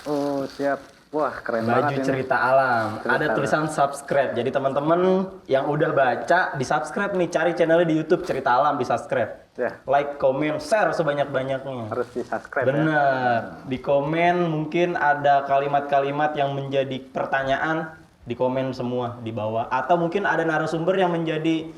Oh, siap. Wah, keren Baju banget ini. Cerita Alam. Ada tulisan subscribe. Jadi teman-teman yang udah baca, di-subscribe nih. Cari channelnya di YouTube Cerita Alam, di-subscribe. Ya. Like, komen, share sebanyak-banyaknya. Harus di-subscribe ya. Bener. Di komen mungkin ada kalimat-kalimat yang menjadi pertanyaan. Di komen semua di bawah, atau mungkin ada narasumber yang menjadi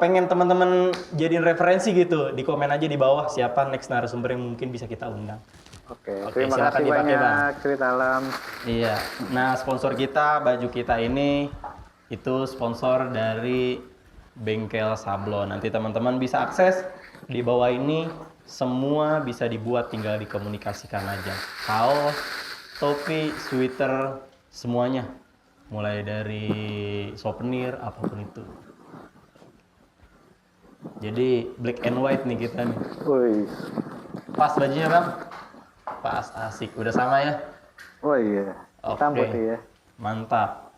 pengen teman-teman jadiin referensi gitu, di komen aja di bawah siapa next narasumber yang mungkin bisa kita undang. Oke, terima kasih dipakai, banyak Bang. Cerita Alam. Iya, nah sponsor kita, baju kita ini itu sponsor dari Bengkel Sablon. Nanti teman-teman bisa akses di bawah ini, semua bisa dibuat, tinggal dikomunikasikan aja. Kaos, topi, sweater, semuanya. Mulai dari souvenir, apapun itu. Jadi black and white nih kita nih. Woi. Pas bajunya bang? Pas, asik. Udah sama ya? Oh iya. Hitam putih ya. Mantap.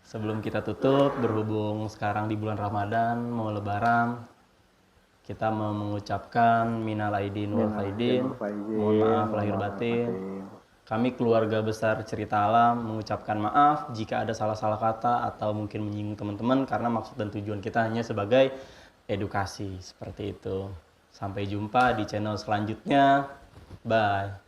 Sebelum kita tutup, berhubung sekarang di bulan Ramadan, mau lebaran, kita mau mengucapkan minal aidin wal faidin. Mohon maaf lahir batin. Kami keluarga besar Cerita Alam mengucapkan maaf jika ada salah-salah kata atau mungkin menyinggung teman-teman, karena maksud dan tujuan kita hanya sebagai edukasi seperti itu. Sampai jumpa di channel selanjutnya. Bye.